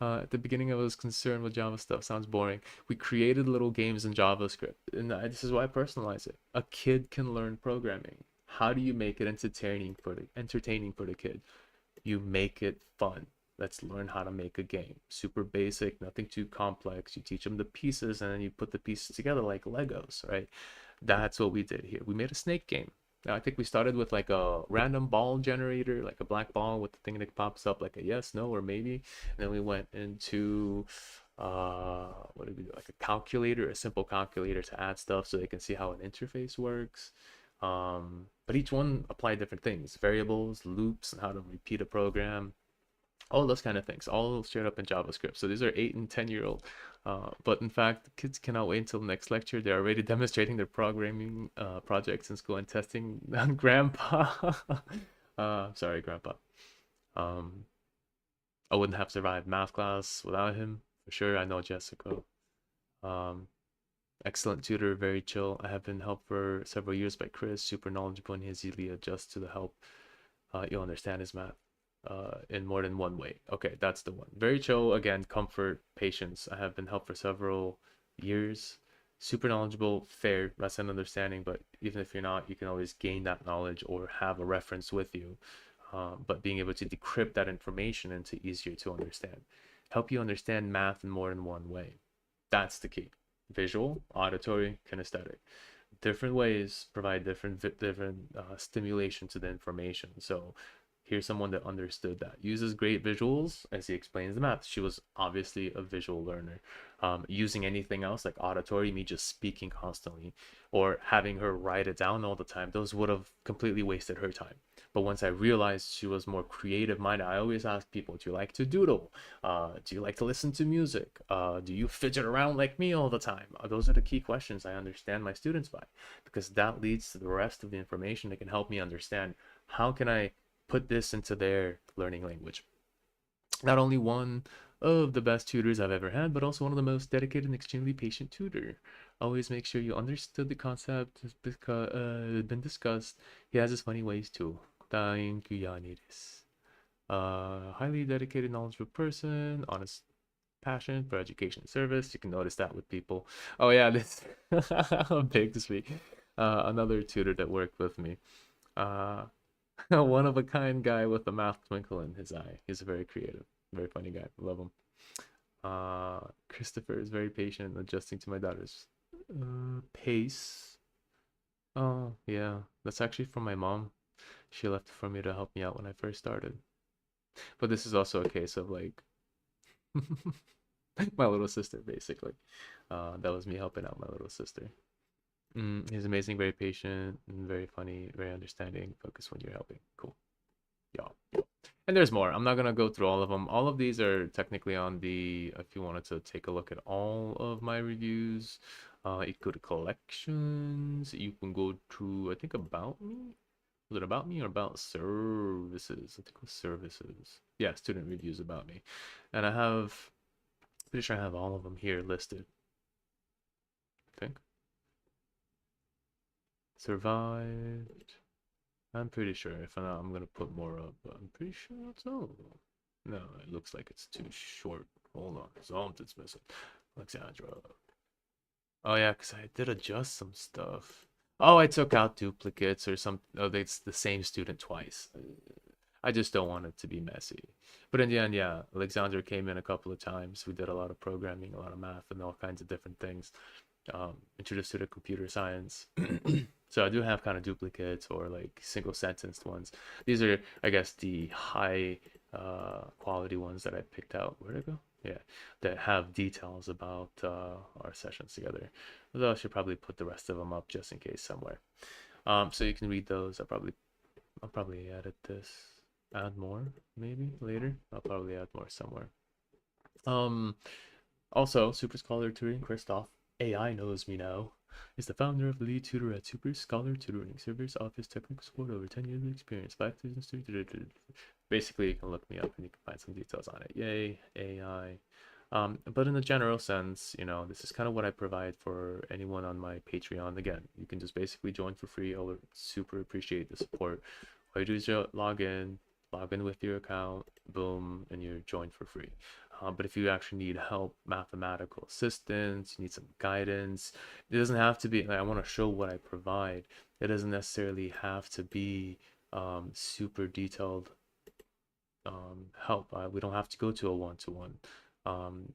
At the beginning, I was concerned with Java stuff. Sounds boring. We created little games in JavaScript, and this is why I personalize it. A kid can learn programming. How do you make it entertaining for the kid? You make it fun. Let's learn how to make a game. Super basic, nothing too complex. You teach them the pieces and then you put the pieces together like Legos, right? That's what we did here. We made a snake game. Now, I think we started with like a random ball generator, like a black ball with the thing that pops up like a yes, no, or maybe. And then we went into what did we do? Like a calculator, a simple calculator to add stuff so they can see how an interface works. But each one applied different things, variables, loops, and how to repeat a program, all those kind of things, all straight up in JavaScript. So these are 8 and 10-year-old. But in fact, kids cannot wait until the next lecture. They're already demonstrating their programming projects in school and testing on Grandpa. Sorry, Grandpa. Um, I wouldn't have survived math class without him for sure. I know Jessica. Um, Excellent tutor, very chill. I have been helped for several years by Chris, super knowledgeable and he easily adjusts to the help. You'll understand his math in more than one way. Okay, that's the one. Very chill, again, comfort, patience. I have been helped for several years. Super knowledgeable, fair, that's an understanding, but even if you're not, you can always gain that knowledge or have a reference with you. But being able to decrypt that information into easier to understand. Help you understand math in more than one way. That's the key. Visual, auditory, kinesthetic. Different ways provide different stimulation to the information. So here's someone that understood that. Uses great visuals as he explains the math. She was obviously a visual learner. Using anything else like auditory, me just speaking constantly, or having her write it down all the time, those would have completely wasted her time. But once I realized she was more creative minded, I always ask people, do you like to doodle? Do you like to listen to music? Do you fidget around like me all the time? Those are the key questions I understand my students by, because that leads to the rest of the information that can help me understand how can I put this into their learning language. Not only one of the best tutors I've ever had, but also one of the most dedicated and extremely patient tutor. Always make sure you understood the concept has been discussed. He has his funny ways too. Thank you, Yaniris. Highly dedicated, knowledgeable person, honest passion for education service. You can notice that with people. Oh yeah, this big to speak. Another tutor that worked with me. Uh, one of a kind guy with a math twinkle in his eye. He's a very creative, very funny guy. Love him. Christopher is very patient and adjusting to my daughter's pace. Oh yeah, that's actually from my mom. She left it for me to help me out when I first started. But this is also a case of like my little sister, basically. That was me helping out my little sister. He's amazing, very patient, and very funny, very understanding. Focus when you're helping. Cool. Yeah. And there's more. I'm not gonna go through all of them. All of these are technically on the. If you wanted to take a look at all of my reviews, you go to collections. You can go to, I think, about me. Was it about me or about services? I think it was services. Yeah, student reviews about me. And I have, pretty sure I have all of them here listed. I think. Survived. I'm pretty sure. If not, I'm gonna put more up, but I'm pretty sure that's all of them. No, it looks like it's too short. Hold on. Something's missing. Alexandra. Oh yeah, because I did adjust some stuff. Oh, I took out duplicates or some. Oh, it's the same student twice. I just don't want it to be messy. But in the end, yeah, Alexander came in a couple of times. We did a lot of programming, a lot of math, and all kinds of different things. Introduced to the computer science. So I do have kind of duplicates or like single sentenced ones. These are, I guess, the high quality ones that I picked out. Where'd it go? Yeah, that have details about our sessions together. Although I should probably put the rest of them up just in case somewhere. So you can read those. I'll probably edit this, add more maybe later. I'll probably add more somewhere. Um, Also, Super Scholar Tutoring, Christoph, AI knows me now, is the founder of the lead tutor at Super Scholar Tutoring. Servers, office, technical support, over 10 years of experience, 5,000 students. Basically, you can look me up and you can find some details on it. Yay, AI. But in a general sense, this is kind of what I provide for anyone on my Patreon. Again, you can just basically join for free. I would super appreciate the support. All you do is log in with your account, boom, and you're joined for free. But if you actually need help, mathematical assistance, you need some guidance, it doesn't have to be, like, I want to show what I provide. It doesn't necessarily have to be super detailed help. We don't have to go to a one-to-one.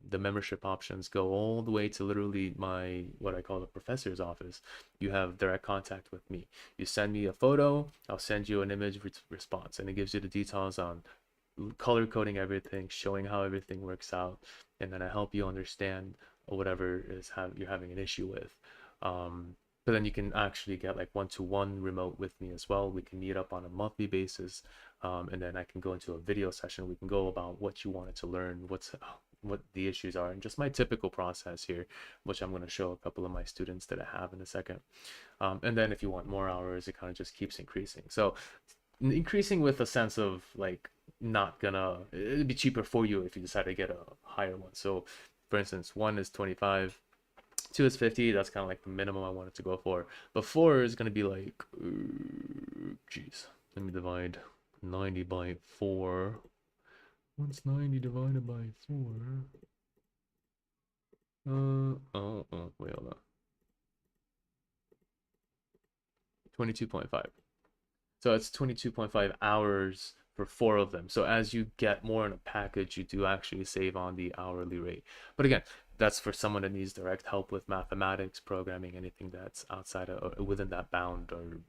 The membership options go all the way to literally my, what I call the professor's office. You have direct contact with me. You send me a photo, I'll send you an image response, and it gives you the details on color coding everything, showing how everything works out, and then I help you understand whatever you're having an issue with. But then you can actually get like one-to-one remote with me as well. We can meet up on a monthly basis, and then I can go into a video session. We can go about what you wanted to learn, what the issues are, and just my typical process here, which I'm going to show a couple of my students that I have in a second. And then if you want more hours, it kind of just keeps increasing. So increasing with a sense of like, not gonna, it'd be cheaper for you if you decide to get a higher one. So for instance, 1 is 25, 2 is 50. That's kind of like the minimum I wanted to go for. But 4 is gonna be like, geez, let me divide 90 by 4. What's 90 divided by 4? Wait, hold on. 22.5. So it's 22.5 hours for 4 of them. So as you get more in a package, you do actually save on the hourly rate. But again, that's for someone that needs direct help with mathematics, programming, anything that's outside of or within that bound, or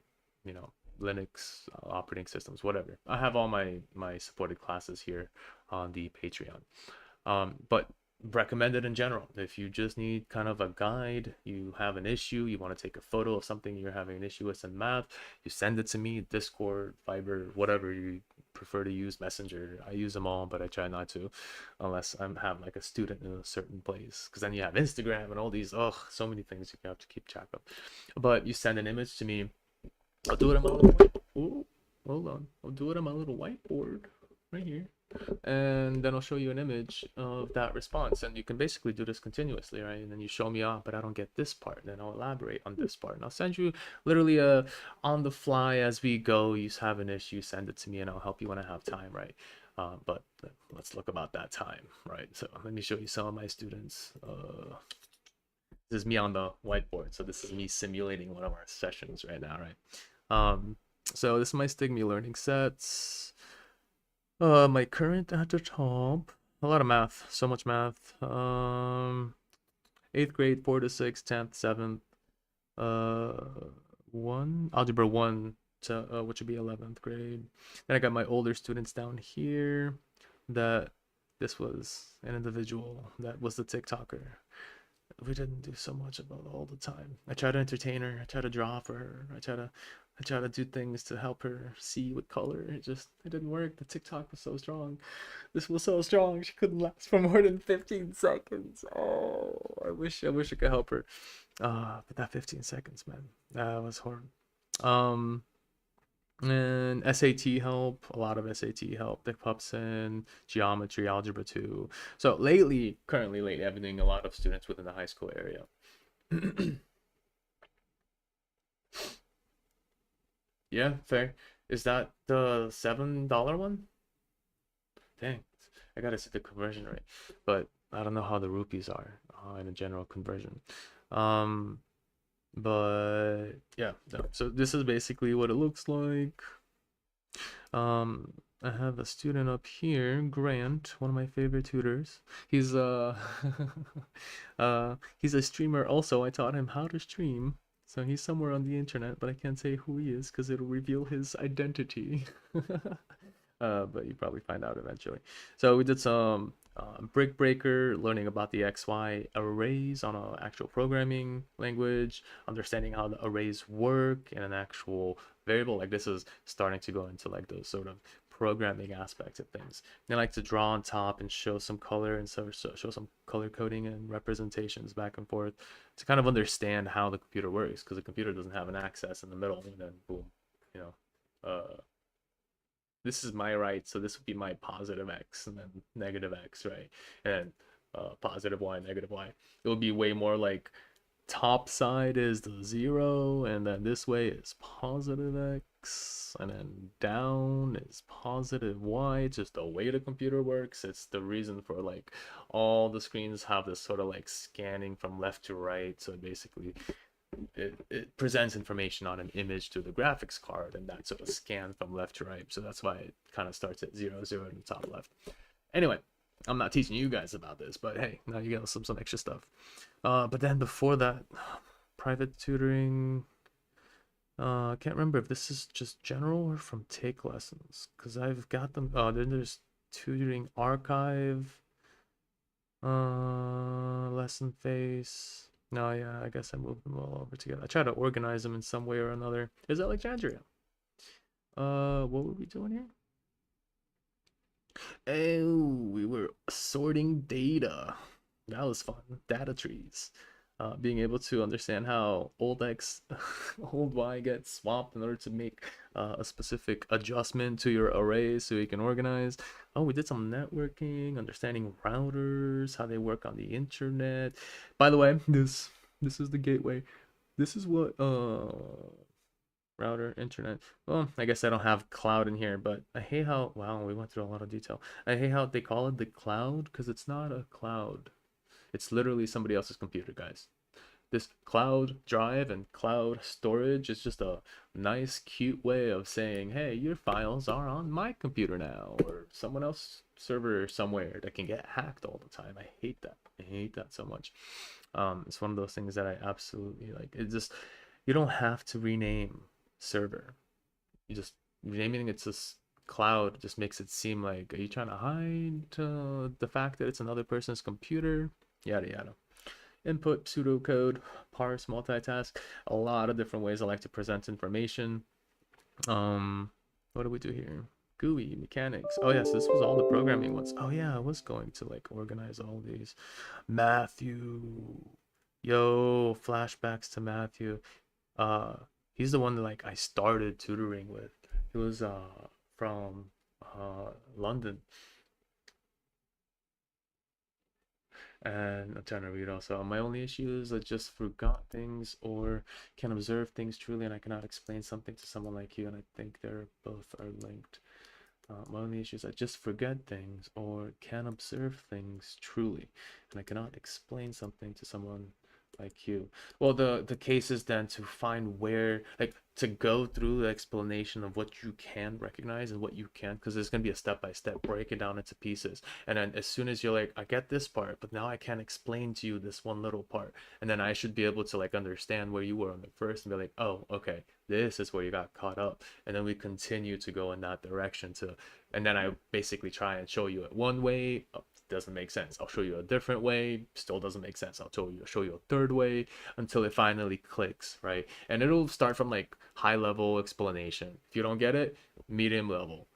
Linux operating systems, whatever. I have all my supported classes here on the Patreon. But recommended in general. If you just need kind of a guide, you have an issue, you want to take a photo of something you're having an issue with in math, you send it to me, Discord, Viber, whatever you prefer to use, Messenger. I use them all, but I try not to unless I'm having like a student in a certain place, because then you have Instagram and all these, so many things you have to keep track of. But you send an image to me, I'll do it on my little Ooh, hold on. I'll do it on my little whiteboard right here, and then I'll show you an image of that response, and you can basically do this continuously, right? And then you show me, but I don't get this part, and then I'll elaborate on this part, and I'll send you literally on the fly as we go. You have an issue, send it to me, and I'll help you when I have time, right? But let's look about that time, right? So let me show you some of my students. This is me on the whiteboard, so this is me simulating one of our sessions right now, right? So this is my Stigma learning sets. My current at the top. A lot of math, so much math. 8th grade, 4 to 6, 10th, 7th. 1 algebra 1, which would be 11th grade. Then I got my older students down here. That this was an individual that was the TikToker. We didn't do so much about it all the time. I try to entertain her. I try to draw for her. I try to do things to help her see with color. It didn't work. The TikTok was so strong. This was so strong. She couldn't last for more than 15 seconds. Oh, I wish I could help her. But that 15 seconds, man, that was hard. Um, and SAT help, a lot of SAT help. Dick Pups in geometry, algebra 2. So currently lately, I've been doing a lot of students within the high school area. Yeah, fair. Is that the $7 one? Dang, I gotta see the conversion rate, but I don't know how the rupees are in a general conversion. Um, but yeah, no. So this is basically what it looks like. Um, I have a student up here, Grant, one of my favorite tutors. He's he's a streamer also. I taught him how to stream. So he's somewhere on the internet, but I can't say who he is because it'll reveal his identity. But you probably find out eventually. So we did some brick breaker, learning about the XY arrays on an actual programming language, understanding how the arrays work in an actual variable. Like this is starting to go into like those sort of programming aspects of things. And I like to draw on top and show some color and show some color coding and representations back and forth to kind of understand how the computer works, because the computer doesn't have an access in the middle, and then boom, you know, this is my right, so this would be my positive x, and then negative x, right? And positive y, negative y. It would be way more like top side is the 0, and then this way is positive x, and then down is positive y. It's just the way the computer works. It's the reason for like all the screens have this sort of like scanning from left to right. So basically it presents information on an image to the graphics card, and that sort of scan from left to right. So that's why it kind of starts at 0, 0 in the top left. Anyway, I'm not teaching you guys about this, but hey, now you get some extra stuff. But then before that, private tutoring. I can't remember if this is just general or from take lessons, because I've got them. Then there's tutoring archive, lesson face. No, yeah, I guess I moved them all over together. I try to organize them in some way or another. Is Alexandria? What were we doing here? Oh, we were sorting data. That was fun. Data trees. Being able to understand how old X, old Y gets swapped in order to make a specific adjustment to your array so you can organize. Oh, we did some networking, understanding routers, how they work on the internet. By the way, this is the gateway. This is what router, internet. Well, I guess I don't have cloud in here, but I hate how, wow, we went through a lot of detail. I hate how they call it the cloud, because it's not a cloud. It's literally somebody else's computer, guys. This cloud drive and cloud storage is just a nice, cute way of saying, hey, your files are on my computer now, or someone else's server somewhere that can get hacked all the time. I hate that. I hate that so much. It's one of those things that I absolutely like. It just, you don't have to rename server. You just renaming it to cloud just makes it seem like, are you trying to hide the fact that it's another person's computer? Yada yada. Input, pseudocode, parse, multitask, a lot of different ways I like to present information. What do we do here? GUI, mechanics. Oh yes, this was all the programming ones. Oh yeah, I was going to like organize all these. Matthew. Yo, flashbacks to Matthew. Uh he's the one that like I started tutoring with. He was from London. And I'm trying to read also. My only issue is I just forgot things or can observe things truly, and I cannot explain something to someone like you, and I think they're both are linked. My only issue is I just forget things or can observe things truly, and I cannot explain something to someone IQ. Well, the case is then to find where, like, to go through the explanation of what you can recognize and what you can't, because there's gonna be a step by step, break it down into pieces. And then as soon as you're like, I get this part, but now I can't explain to you this one little part, and then I should be able to like understand where you were on the first and be like, oh, okay, this is where you got caught up, and then we continue to go in that direction to, and then I basically try and show you it one way. Doesn't make sense. I'll show you a different way, still doesn't make sense. I'll show you a third way until it finally clicks, right? And it'll start from like high level explanation. If you don't get it, medium level.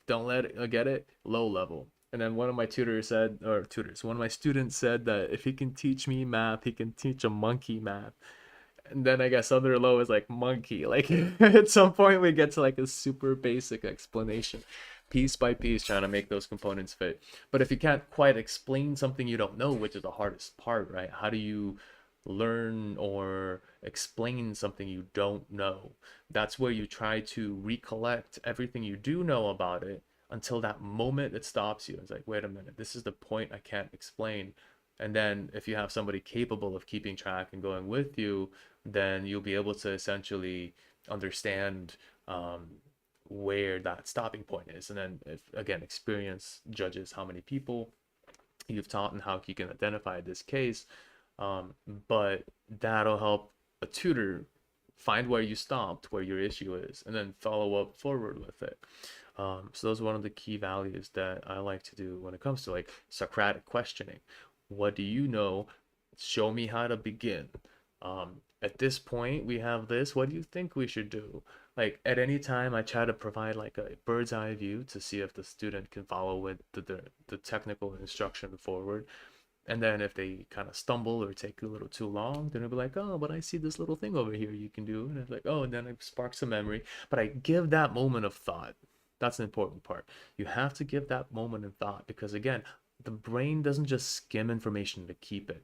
Don't let it get it, low level. And then one of my tutors said, or tutors, one of my students said that if he can teach me math, he can teach a monkey math. And then I guess other low is like monkey. Like at some point we get to like a super basic explanation, piece by piece, trying to make those components fit. But if you can't quite explain something you don't know, which is the hardest part, right? How do you learn or explain something you don't know? That's where you try to recollect everything you do know about it until that moment it stops you. It's like, wait a minute, this is the point I can't explain. And then if you have somebody capable of keeping track and going with you, then you'll be able to essentially understand where that stopping point is. And then if again, experience judges how many people you've taught and how you can identify this case. But that'll help a tutor find where you stopped, where your issue is, and then follow up forward with it. So those are one of the key values that I like to do when it comes to like Socratic questioning. What do you know? Show me how to begin. At this point, we have this. What do you think we should do? Like at any time, I try to provide like a bird's eye view to see if the student can follow with the technical instruction forward. And then if they kind of stumble or take a little too long, then it'll be like, oh, but I see this little thing over here you can do. And it's like, oh, and then it sparks a memory. But I give that moment of thought. That's an important part. You have to give that moment of thought because, again, the brain doesn't just skim information to keep it.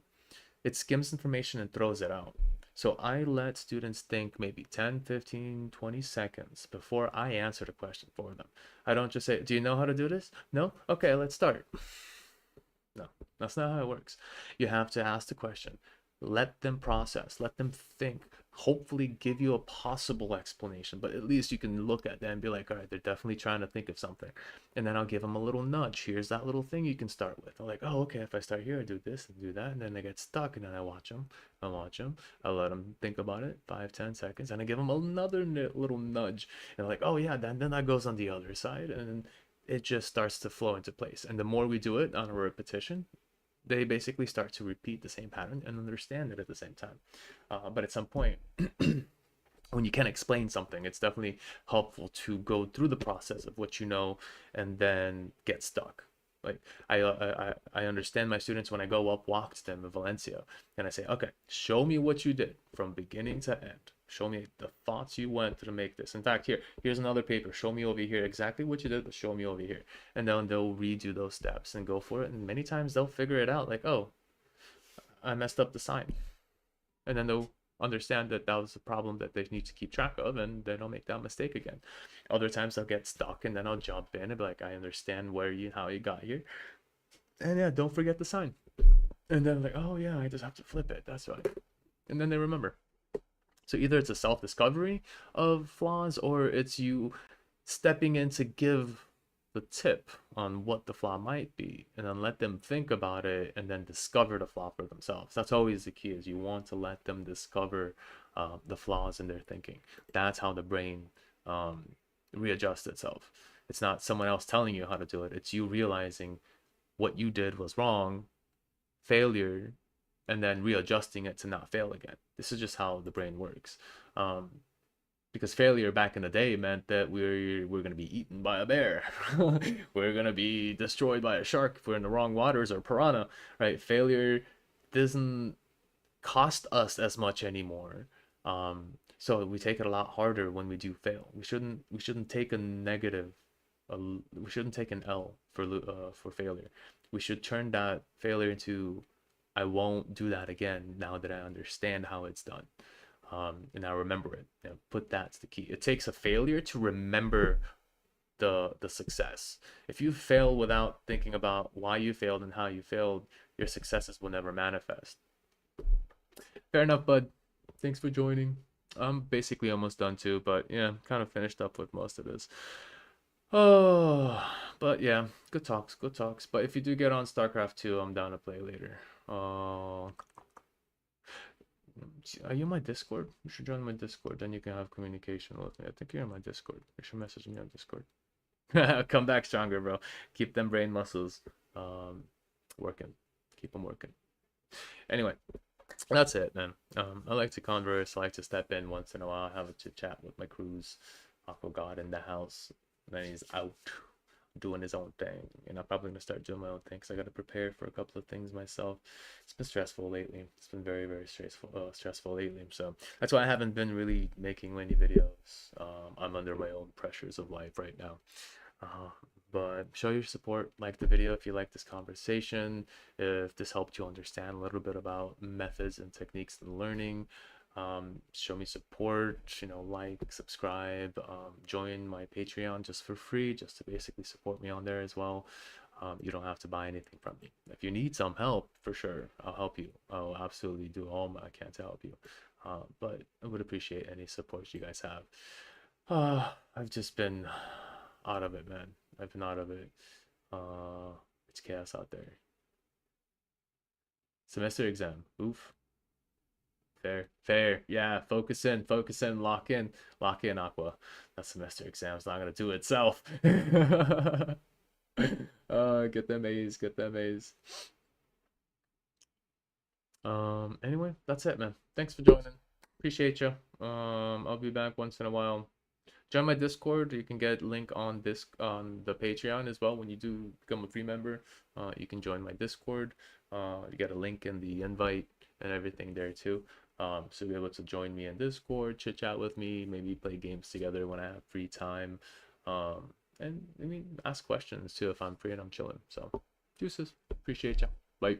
It skims information and throws it out. So I let students think maybe 10, 15, 20 seconds before I answer the question for them. I don't just say, do you know how to do this? No? Okay, let's start. No, that's not how it works. You have to ask the question, let them process, let them think, hopefully give you a possible explanation, but at least you can look at them and be like, all right, they're definitely trying to think of something. And then I'll give them a little nudge. Here's that little thing you can start with. I'm like, oh, okay, if I start here, I do this and do that. And then they get stuck. And then I watch them. I let them think about it 5, 10 seconds. And I give them another little nudge. And like, oh, yeah, then that goes on the other side. And it just starts to flow into place. And the more we do it on a repetition, they basically start to repeat the same pattern and understand it at the same time. But at some point, when you can explain something, it's definitely helpful to go through the process of what you know and then get stuck. Like I understand my students when I go up walk to them in Valencia and I say, okay, show me what you did from beginning to end. Show me the thoughts you went through to make this. In fact, here's another paper. Show me over here exactly what you did, but show me over here. And then they'll redo those steps and go for it. And many times they'll figure it out like, oh, I messed up the sign. And then they'll understand that that was a problem that they need to keep track of and they don't make that mistake again. Other times they'll get stuck and then I'll jump in and be like, I understand how you got here. And yeah, don't forget the sign. And then like, oh yeah, I just have to flip it. That's right. And then they remember. So either it's a self-discovery of flaws or it's you stepping in to give the tip on what the flaw might be and then let them think about it and then discover the flaw for themselves. That's always the key, is you want to let them discover the flaws in their thinking. That's how the brain readjusts itself. It's not someone else telling you how to do it. It's you realizing what you did was wrong, failure, and then readjusting it to not fail again. This is just how the brain works. Because failure back in the day meant that we're going to be eaten by a bear. We're going to be destroyed by a shark if we're in the wrong waters, or piranha, right? Failure doesn't cost us as much anymore. So we take it a lot harder when we do fail. We shouldn't take a negative. We shouldn't take an L for failure. We should turn that failure into, I won't do that again now that I understand how it's done. And I remember it. You know, put that's the key. It takes a failure to remember the success. If you fail without thinking about why you failed and how you failed, your successes will never manifest. Fair enough, bud. Thanks for joining. I'm basically almost done too, but yeah, kind of finished up with most of this. Oh, but yeah, good talks, good talks. But if you do get on StarCraft 2, I'm down to play later. Oh, are you in my Discord? You should join my Discord, then you can have communication with me. I think you're in my Discord. You should message me on Discord. Come back stronger, bro. Keep them brain muscles um working. Keep them working. Anyway, that's it, man. I like to converse. I like to step in once in a while, have a chit chat with my crews. Aqua God in the house. And then he's out doing his own thing. And I'm probably gonna start doing my own thing because I gotta prepare for a couple of things myself. It's been stressful lately. It's been very, very stressful lately. So that's why I haven't been really making many videos. I'm under my own pressures of life right now. Uh, but show your support, like the video if you like this conversation, if this helped you understand a little bit about methods and techniques in learning. Show me support, like, subscribe, join my Patreon just for free, just to basically support me on there as well. You don't have to buy anything from me. If you need some help, for sure, I'll help you. I'll absolutely do all I can to help you. But I would appreciate any support you guys have. I've just been out of it, man. I've been out of it. It's chaos out there. Semester exam. Oof. Fair, fair. Yeah, lock in, Aqua. That semester exam's not gonna do itself. Get them A's, get them A's. Anyway, that's it, man. Thanks for joining. Appreciate you. I'll be back once in a while. Join my Discord. You can get link on this on the Patreon as well. When you do become a free member, you can join my Discord. You get a link in the invite and everything there too. So you'll be able to join me in Discord, chit chat with me, maybe play games together when I have free time. And I mean, ask questions too if I'm free and I'm chilling. So, deuces. Appreciate you. Bye.